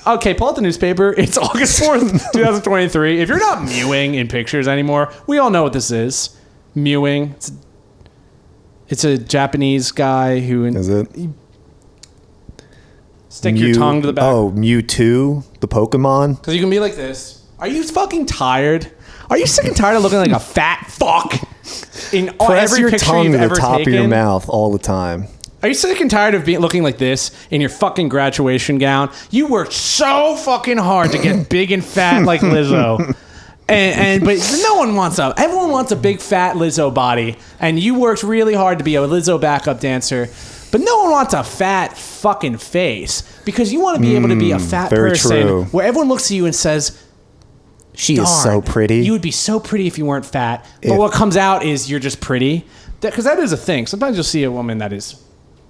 Okay, pull out the newspaper. It's August 4th, 2023. If you're not mewing in pictures anymore, we all know what this is. Mewing. It's a Japanese guy who... Is it? Stick your tongue to the back. Oh, Mewtwo, the Pokemon? Because you can be like this. Are you fucking tired? Are you sick and tired of looking like a fat fuck? Press every your picture tongue you've to the ever top taken? of your mouth all the time. Are you sick and tired of looking like this in your fucking graduation gown? You worked so fucking hard to get big and fat like Lizzo. But no one wants everyone wants a big fat Lizzo body, and you worked really hard to be a Lizzo backup dancer. But no one wants a fat fucking face, because you want to be able to be a fat person where everyone looks at you and says, she is so pretty. You would be so pretty if you weren't fat. But what comes out is you're just pretty. Because that is a thing. Sometimes you'll see a woman that is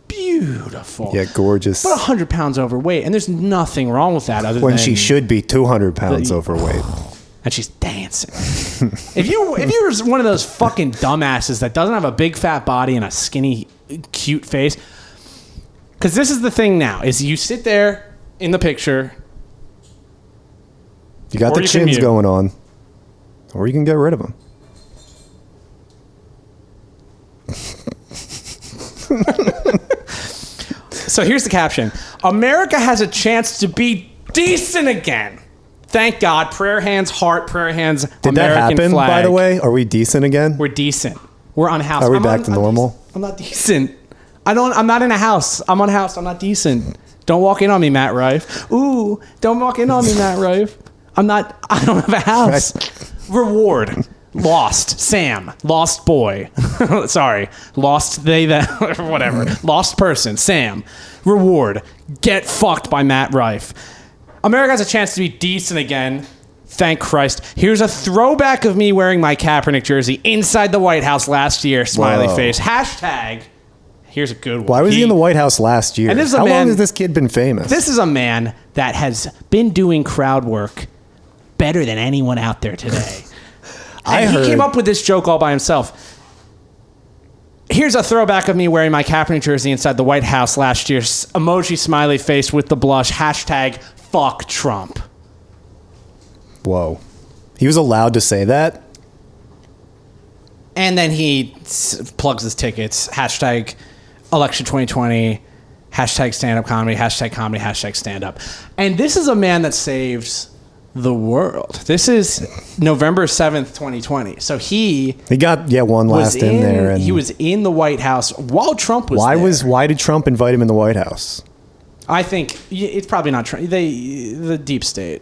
beautiful. Yeah, gorgeous. But 100 pounds overweight. And there's nothing wrong with that other when than... she should be 200 pounds overweight. And she's dancing. If you're one of those fucking dumbasses that doesn't have a big fat body and a skinny, cute face... Because this is the thing now, is you sit there in the picture... You got the chins going on. Or you can get rid of them. So here's the caption. America has a chance to be decent again. Thank God. Prayer hands, heart, prayer hands, Did American that happen, flag. by the way? Are we decent again? We're decent. We're on house. Are we back to normal? I'm not decent. I'm not in a house. I'm on house. I'm not decent. Don't walk in on me, Matt Rife. Ooh, don't walk in on me, Matt Rife. I don't have a house. Right. Reward. Lost. Sam. Lost boy. Sorry. Lost they, that, or whatever. Lost person. Sam. Reward. Get fucked by Matt Rife. America has a chance to be decent again. Thank Christ. Here's a throwback of me wearing my Kaepernick jersey inside the White House last year. Smiley face. Hashtag. Here's a good one. Why was he in the White House last year? And this is How long has this kid been famous? This is a man that has been doing crowd work better than anyone out there today. He came up with this joke all by himself. Here's a throwback of me wearing my Kaepernick jersey inside the White House last year. Emoji smiley face with the blush. Hashtag fuck Trump. Whoa. He was allowed to say that? And then he plugs his tickets. Hashtag election 2020. Hashtag stand-up comedy. Hashtag comedy. Hashtag stand-up. And this is a man that saves the world. This is November 7th, 2020. So he got one last in there, and he was in the White House while Trump was there. Why did Trump invite him in the White House? I think it's probably not Trump. The deep state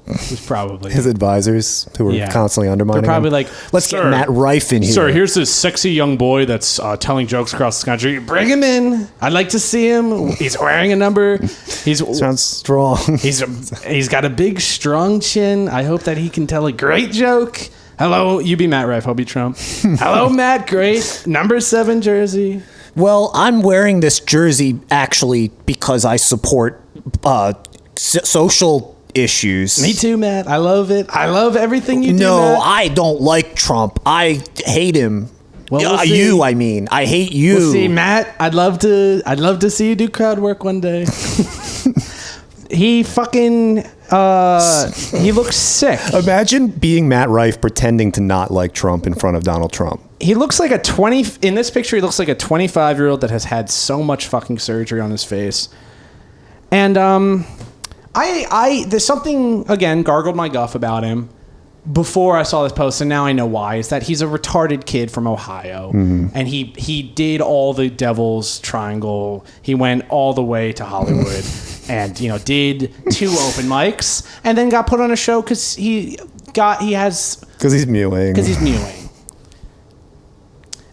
was probably his advisors who were constantly undermining. They're probably him. like, let's get Matt Rife in here. Sir, here's this sexy young boy that's telling jokes across the country. Bring him in. I'd like to see him. He's wearing a number. Sounds strong. He's got a big, strong chin. I hope that he can tell a great joke. Hello, you be Matt Rife. I'll be Trump. Hello, Matt. Great. Number 7 jersey. Well, I'm wearing this jersey actually because I support social issues. Me too, Matt. I love it. I love everything you do. No, Matt. I don't like Trump. I hate him. Well, we'll you, I mean, I hate you. We'll see, Matt. I'd love to see you do crowd work one day. He fucking he looks sick. Imagine being Matt Rife pretending to not like Trump in front of Donald Trump. He looks like in this picture, he looks like a 25-year-old that has had so much fucking surgery on his face. And there's something, again, gargled my guff about him before I saw this post, and now I know why. Is that he's a retarded kid from Ohio, and he did all the Devil's Triangle. He went all the way to Hollywood, and did 2 open mics, and then got put on a show because he's mewing.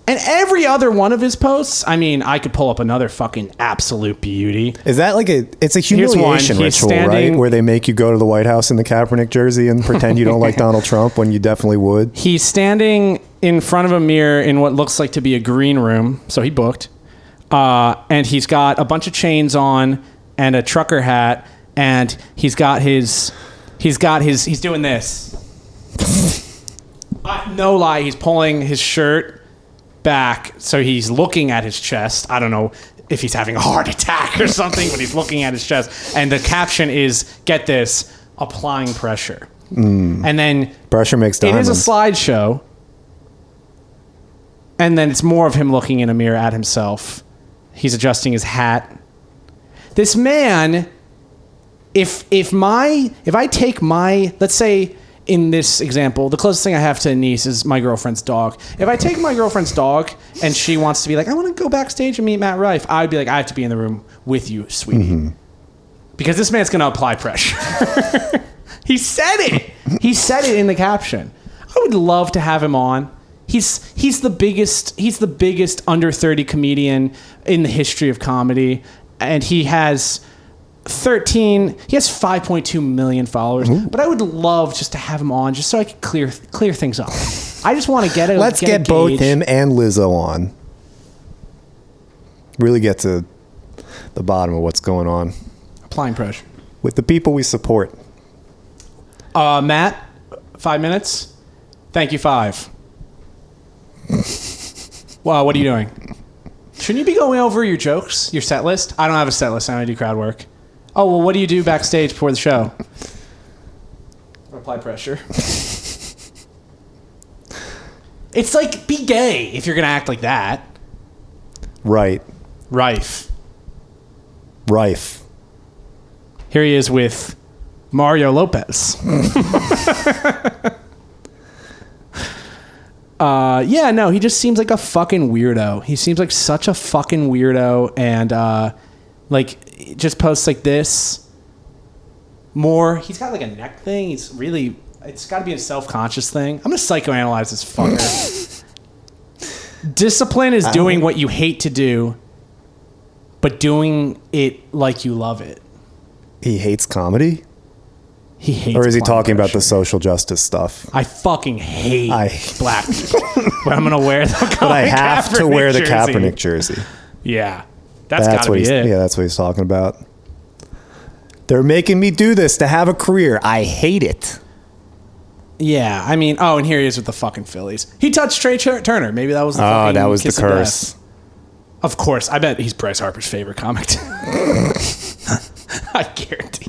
And every other one of his posts, I mean, I could pull up another fucking absolute beauty. Is that it's a humiliation ritual, right? Where they make you go to the White House in the Kaepernick jersey and pretend you don't like Donald Trump when you definitely would? He's standing in front of a mirror in what looks like to be a green room. So he booked. And he's got a bunch of chains on and a trucker hat. And he's doing this. No lie. He's pulling his shirt back, so he's looking at his chest. I don't know if he's having a heart attack or something, but he's looking at his chest. And the caption is, get this, applying pressure. And then pressure makes diamonds. It is a slideshow. And then it's more of him looking in a mirror at himself. He's adjusting his hat. This man, if I take my, let's say, in this example, the closest thing I have to a niece is my girlfriend's dog. If I take my girlfriend's dog and she wants to be like, I want to go backstage and meet Matt Rife, I would be like, I have to be in the room with you, sweetie. Because this man's going to apply pressure. He said it. He said it in the caption. I would love to have him on. He's the biggest under 30 comedian in the history of comedy, and he has 5.2 million followers. But I would love just to have him on just so I could clear things up. I just want to get both him and Lizzo on. Really get to the bottom of what's going on. Applying pressure. With the people we support. Matt, 5 minutes. Thank you, 5. Wow, what are you doing? Shouldn't you be going over your jokes, your set list? I don't have a set list. I only do crowd work. Oh, well, what do you do backstage before the show? Apply pressure. It's like, be gay if you're going to act like that. Right. Rife. Here he is with Mario Lopez. Yeah, no, he just seems like a fucking weirdo. He seems like such a fucking weirdo, and like just posts like this. More, he's got like a neck thing. He's really, it's got to be a self-conscious thing. I'm gonna psychoanalyze this fucker. Discipline is doing what you hate to do, but doing it like you love it. He hates comedy? He hates. Or is he talking about the social justice stuff? I fucking hate black people. But I'm going to wear the But I have to wear the Kaepernick jersey. Yeah. That's got to be it. Yeah, that's what he's talking about. They're making me do this to have a career. I hate it. Yeah, I mean, and here he is with the fucking Phillies. He touched Trey Turner. Maybe that was the fucking that was kiss the of curse. death. Of course. I bet he's Bryce Harper's favorite comic. I guarantee.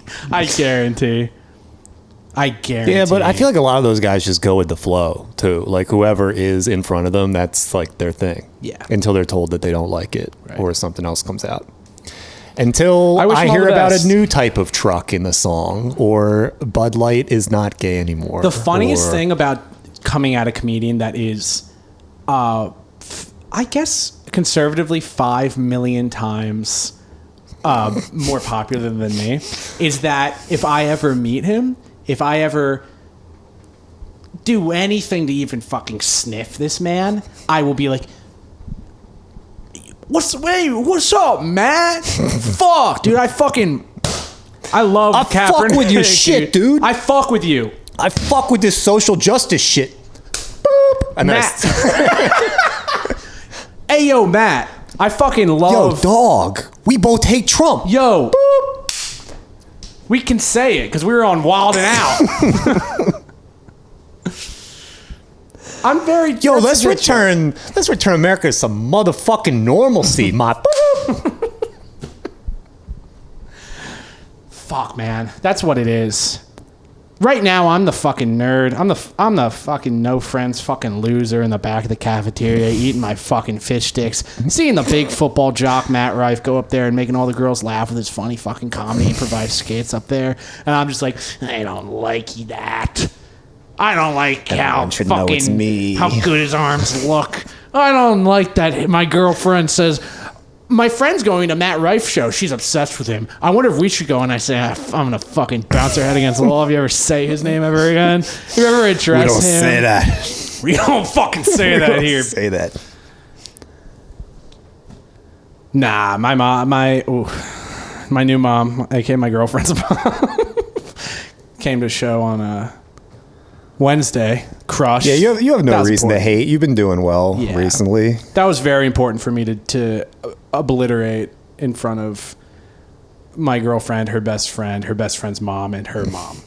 Yeah, but I feel like a lot of those guys just go with the flow, too. Like, whoever is in front of them, that's, like, their thing. Yeah. Until they're told that they don't like it, right, or something else comes out. Until I wish I him all hear the about best. a new type of truck in the song, or Bud Light is not gay anymore. The funniest or- thing about coming at a comedian that is, I guess, conservatively 5 million times more popular than me, is that if I ever meet him, if I ever do anything to even fucking sniff this man, I will be like, what's up, man? Fuck, dude, I love I Kaepernick. fuck with your shit, dude. I fuck with you. I fuck with this social justice shit. Boop. And then Matt. Hey, yo, Matt. I fucking yo, love... dog, we both hate Trump. Yo. We can say it because we were on Wild and Out. I'm very... Yo, let's return America to some motherfucking normalcy, my... Fuck, man. That's what it is. Right now, I'm the fucking nerd. I'm the fucking no friends fucking loser in the back of the cafeteria eating my fucking fish sticks. Seeing the big football jock Matt Rife go up there and making all the girls laugh with his funny fucking comedy improvised skits up there. And I'm just like, I don't like that. I don't like how should know it's fucking me. how good his arms look. I don't like that my girlfriend says, my friend's going to Matt Rife show. She's obsessed with him. I wonder if we should go. And I say, I'm going to fucking bounce her head against the wall. Have you ever say his name ever again? Have you ever address him? We don't say that. We don't fucking say that here. Say that. Nah, my new mom, aka my girlfriend's mom, came to show on Wednesday. Crush. Yeah, you have no That was reason to important. hate. You've been doing well Yeah. recently. That was very important for me to obliterate in front of my girlfriend, her best friend's mom, and her mom.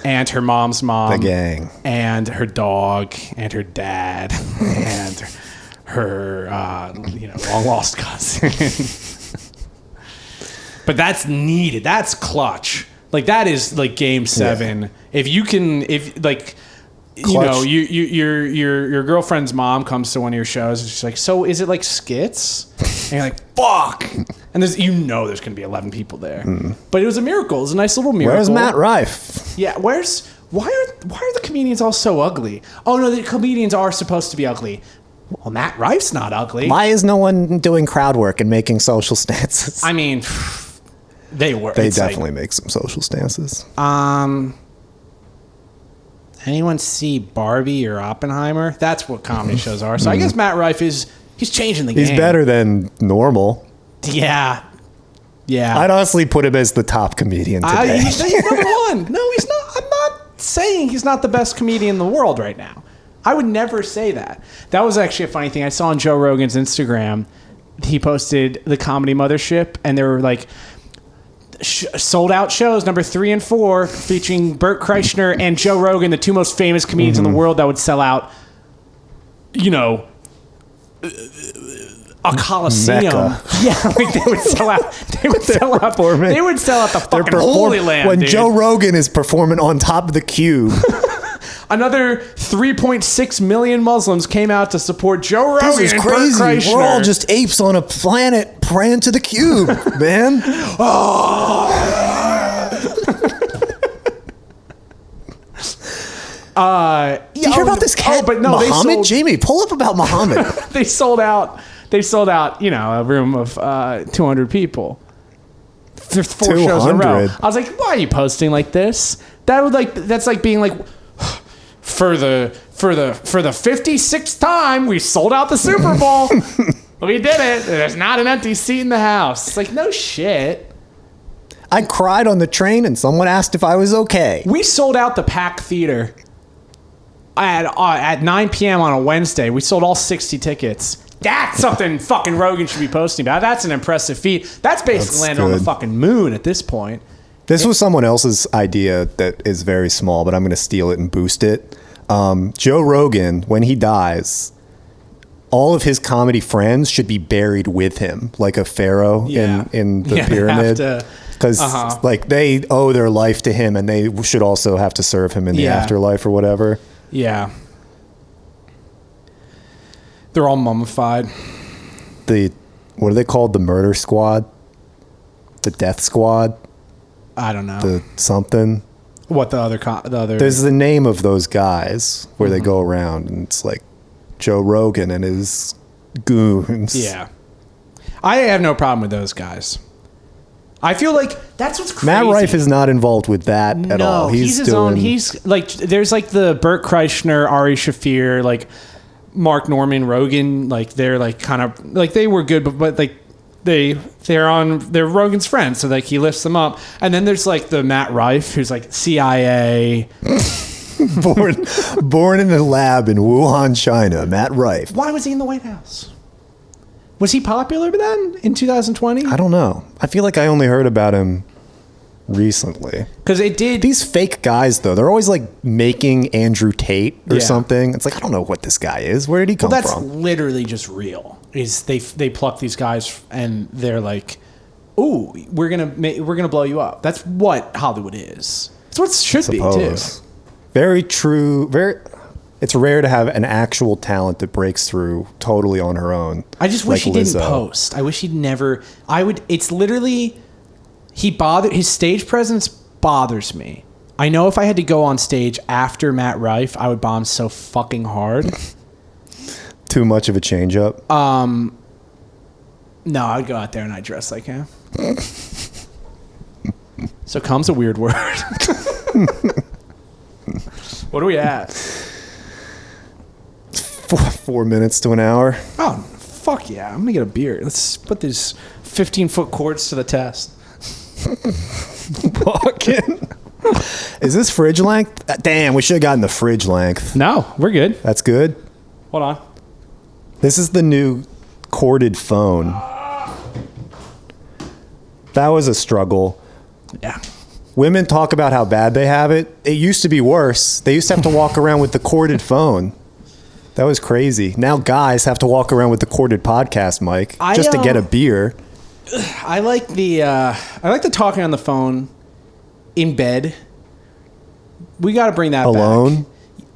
And her mom's mom. The gang. And her dog, and her dad, and her, long lost cousin. But that's needed. That's clutch. Like, that is, like, game 7. Yeah. If you can, clutch. Your girlfriend's mom comes to one of your shows and she's like, so is it like skits? And you're like, fuck. And there's going to be 11 people there. But it was a miracle. It was a nice little miracle. Where's Matt Rife? Yeah, why are the comedians all so ugly? Oh, no, the comedians are supposed to be ugly. Well, Matt Rife's not ugly. Why is no one doing crowd work and making social stances? I mean, they were. They definitely make some social stances. Anyone see Barbie or Oppenheimer? That's what comedy shows are. So I guess Matt Rife he's changing the game. He's better than normal. Yeah. I'd honestly put him as the top comedian today. He's number one. No, he's not. I'm not saying he's not the best comedian in the world right now. I would never say that. That was actually a funny thing. I saw on Joe Rogan's Instagram. He posted the Comedy Mothership, and there were like sold out shows number 3 and 4 featuring Bert Kreischer and Joe Rogan, the two most famous comedians in the world, that would sell out, a Coliseum. Mecca. Yeah, like they would sell out. They would sell out the fucking Holy Land. When dude. Joe Rogan is performing on top of the cube. Another 3.6 million Muslims came out to support Joe Rogan. This is and crazy. Bert Kreischer. We're all just apes on a planet praying to the cube, man. Did you hear about this cat? But no, Muhammad? Jamie, pull up about Muhammad. They sold out, a room of 200 people. There's 4 shows in a row. I was like, why are you posting like this? That's like being like, for the 56th time, we sold out the Super Bowl. We did it. There's not an empty seat in the house. It's like, no shit. I cried on the train and someone asked if I was okay. We sold out the Pack Theater at 9 p.m. on a Wednesday. We sold all 60 tickets. That's something fucking Rogan should be posting about. That's an impressive feat. That's basically landed on the fucking moon at this point. This was someone else's idea that is very small, but I'm going to steal it and boost it. Joe Rogan, when he dies, all of his comedy friends should be buried with him, like a pharaoh in the pyramid. Because they owe their life to him, and they should also have to serve him in the afterlife or whatever. Yeah. They're all mummified. What are they called? The murder squad? The Death Squad. I don't know. The something. What the other? There's the name of those guys where they go around, and it's like Joe Rogan and his goons. Yeah. I have no problem with those guys. I feel like that's what's crazy. Matt Rife is not involved with that at all. He's his own. He's like, there's like the Burt Kreischer, Ari Shaffir, like Mark Norman, Rogan. Like they're like kind of like they were good, but like they're Rogan's friends, so like he lifts them up. And then there's like the Matt Rife, who's like CIA, born in a lab in Wuhan, China. Matt Rife. Why was he in the White House? Was he popular then in 2020? I don't know. I feel like I only heard about him recently. Because it did. These fake guys, though, they're always like making Andrew Tate or something. It's like, I don't know what this guy is. Where did he come from? That's literally just real. Is they pluck these guys and they're like, "Ooh, we're gonna blow you up." That's what Hollywood is. That's what it should be too. Very true. It's rare to have an actual talent that breaks through totally on her own. I just wish he didn't post. I wish he'd never. It's literally his stage presence bothers me. I know if I had to go on stage after Matt Rife, I would bomb so fucking hard. Too much of a change up. No, I'd go out there and I'd dress like him. So come's a weird word. What are we at? 4 minutes to an hour. Oh, fuck yeah. I'm going to get a beer. Let's put these 15-foot cords to the test. Fucking. Is this fridge length? Damn, we should have gotten the fridge length. No, we're good. That's good. Hold on. This is the new corded phone. That was a struggle. Yeah. Women talk about how bad they have it. It used to be worse. They used to have to walk around with the corded phone. That was crazy. Now guys have to walk around with the corded podcast mic just to get a beer. I like the talking on the phone in bed. We got to bring that alone. Back.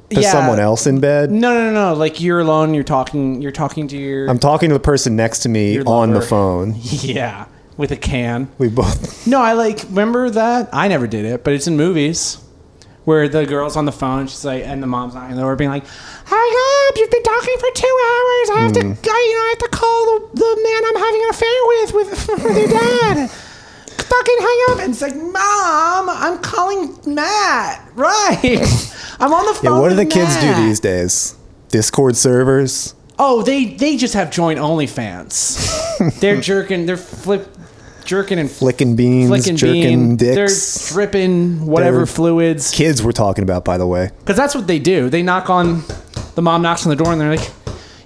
There's someone else in bed. No. Like you're alone. You're talking to your. I'm talking to the person next to me on the phone. Yeah, with a can. We both. No, remember that? I never did it, but it's in movies where the girl's on the phone. She's like, and the mom's knocking on the door, being like, "Hi, up! You've been talking for 2 hours. I have to call the man I'm having an affair with your dad. Fucking hang up!" And it's like, "Mom, I'm calling Matt. Right? I'm on the phone." Yeah, what do the with kids do Matt. these days? Discord servers. Oh, they just have joint OnlyFans. They're jerking. They're jerking and flicking beans, jerking dicks. They're dripping whatever fluids. Kids we're talking about, by the way. Because that's what they do. They knock on, the mom knocks on the door and they're like,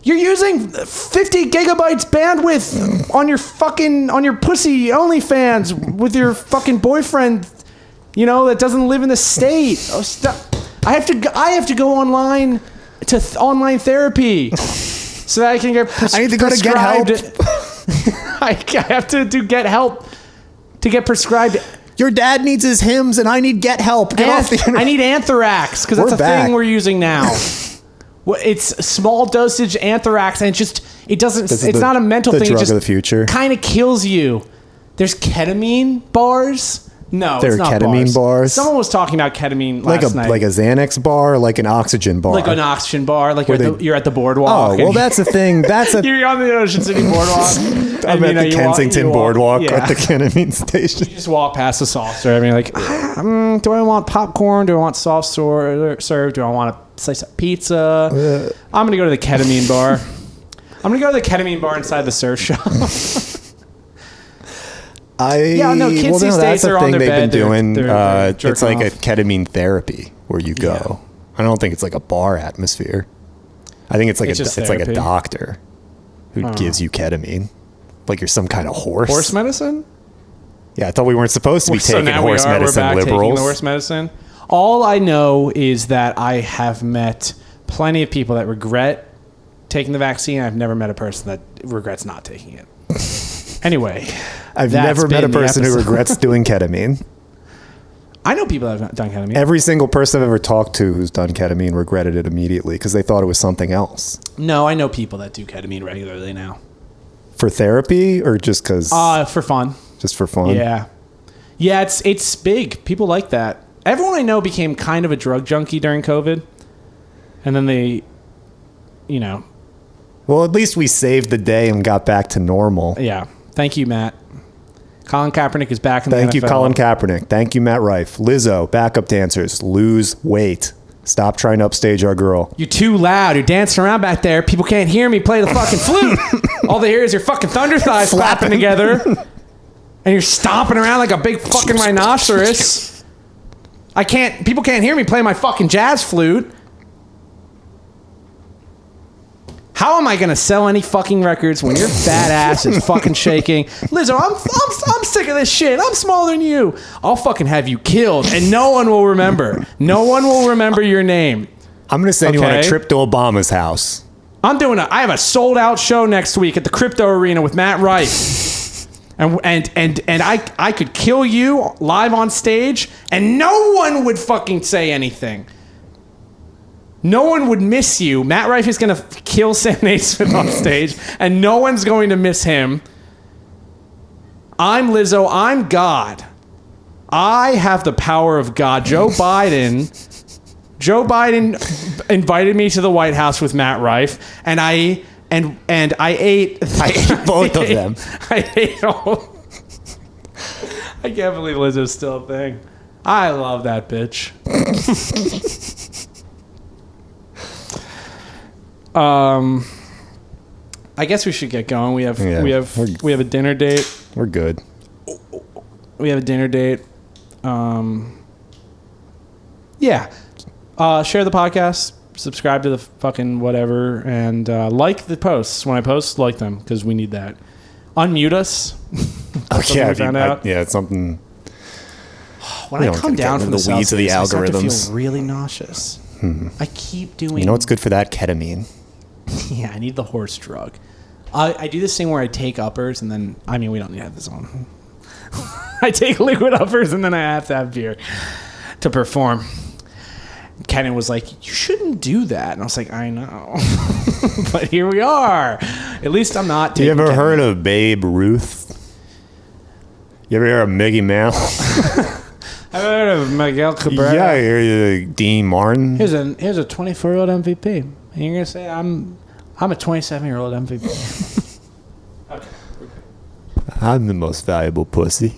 "You're using 50 gigabytes bandwidth on your pussy OnlyFans with your fucking boyfriend, that doesn't live in the state. Oh, stop. I have to go online to online therapy so that I can get I need to go to get help. I have to get help to get prescribed. Your dad needs his hymns and I need get help. Get off the internet. I need Anthrax because that's a thing we're using now. It's small dosage Anthrax, and it's not a mental thing. The drug it just of the future. Kind of kills you. There's ketamine bars. No, there it's not are ketamine bars. Someone was talking about ketamine last night. Like a Xanax bar, like an oxygen bar. Like an oxygen bar, like you're at the boardwalk. Oh, well, that's the thing. You're on the Ocean City boardwalk. I'm at the Kensington boardwalk at the ketamine station. You just walk past the saucer. I mean, like, do I want popcorn? Do I want soft serve? Do I want a slice of pizza? I'm going to go to the ketamine bar. I'm going to go to the ketamine bar inside the surf shop. Kids these days are on their bed. They've been doing. It's like off. a ketamine therapy where you go. Yeah. I don't think it's like a bar atmosphere. I think it's like a doctor who gives you ketamine, like you're some kind of horse. Horse medicine? Yeah, I thought we weren't supposed to be taking horse medicine. We're back liberals. taking the horse medicine. All I know is that I have met plenty of people that regret taking the vaccine. I've never met a person that regrets not taking it. Anyway, I've never met a person who regrets doing ketamine. I know people that have done ketamine. Every single person I've ever talked to who's done ketamine regretted it immediately because they thought it was something else. No, I know people that do ketamine regularly now. For therapy or just because? For fun. just for fun. Yeah. Yeah, it's big. People like that. Everyone I know became kind of a drug junkie during COVID. And then they, you know. Well, at least we saved the day and got back to normal. Yeah. Thank you, Matt. Colin Kaepernick is back in the NFL. Thank you, Colin Kaepernick. Thank you, Matt Rife. Lizzo, backup dancers, lose weight. Stop trying to upstage our girl. You're too loud. You're dancing around back there. People can't hear me play the fucking flute. All they hear is your fucking thunder thighs flapping together. And you're stomping around like a big fucking rhinoceros. People can't hear me play my fucking jazz flute. How am I going to sell any fucking records when your fat ass is fucking shaking? Lizzo, I'm sick of this shit. I'm smaller than you. I'll fucking have you killed, and no one will remember. No one will remember your name. I'm going to send you on a trip to Obama's house. I have a sold out show next week at the Crypto Arena with Matt Rife. And I could kill you live on stage, and no one would fucking say anything. No one would miss you. Matt Rife is going to kill Sam Naismith on stage, and no one's going to miss him. I'm Lizzo. I'm God. I have the power of God. Joe Biden invited me to the White House with Matt Rife, and I ate. I ate both of them. I ate all. I can't believe Lizzo's still a thing. I love that bitch. I guess we should get going. We have a dinner date. We're good. We have a dinner date. Yeah. Share the podcast. Subscribe to the fucking whatever, and like the posts. When I post, like them because we need that. Unmute us. Yeah, it's something. When I come down from the weeds of the algorithms, I start to feel really nauseous. I keep doing. You know what's good for that? Ketamine. Yeah, I need the horse drug. I do this thing where I take uppers and then, I mean, we don't need to have this on. I take liquid uppers and then I have to have beer to perform. Kenan was like, you shouldn't do that. And I was like, I know. But here we are. At least I'm not taking You ever ketamine. heard of Babe Ruth? You ever heard of Mickey Mouse? I've heard of Miguel Cabrera. Yeah, I hear Dean Martin. Here's a 24-year-old MVP. And you're gonna say I'm a 27-year-old MVP. I'm the most valuable pussy.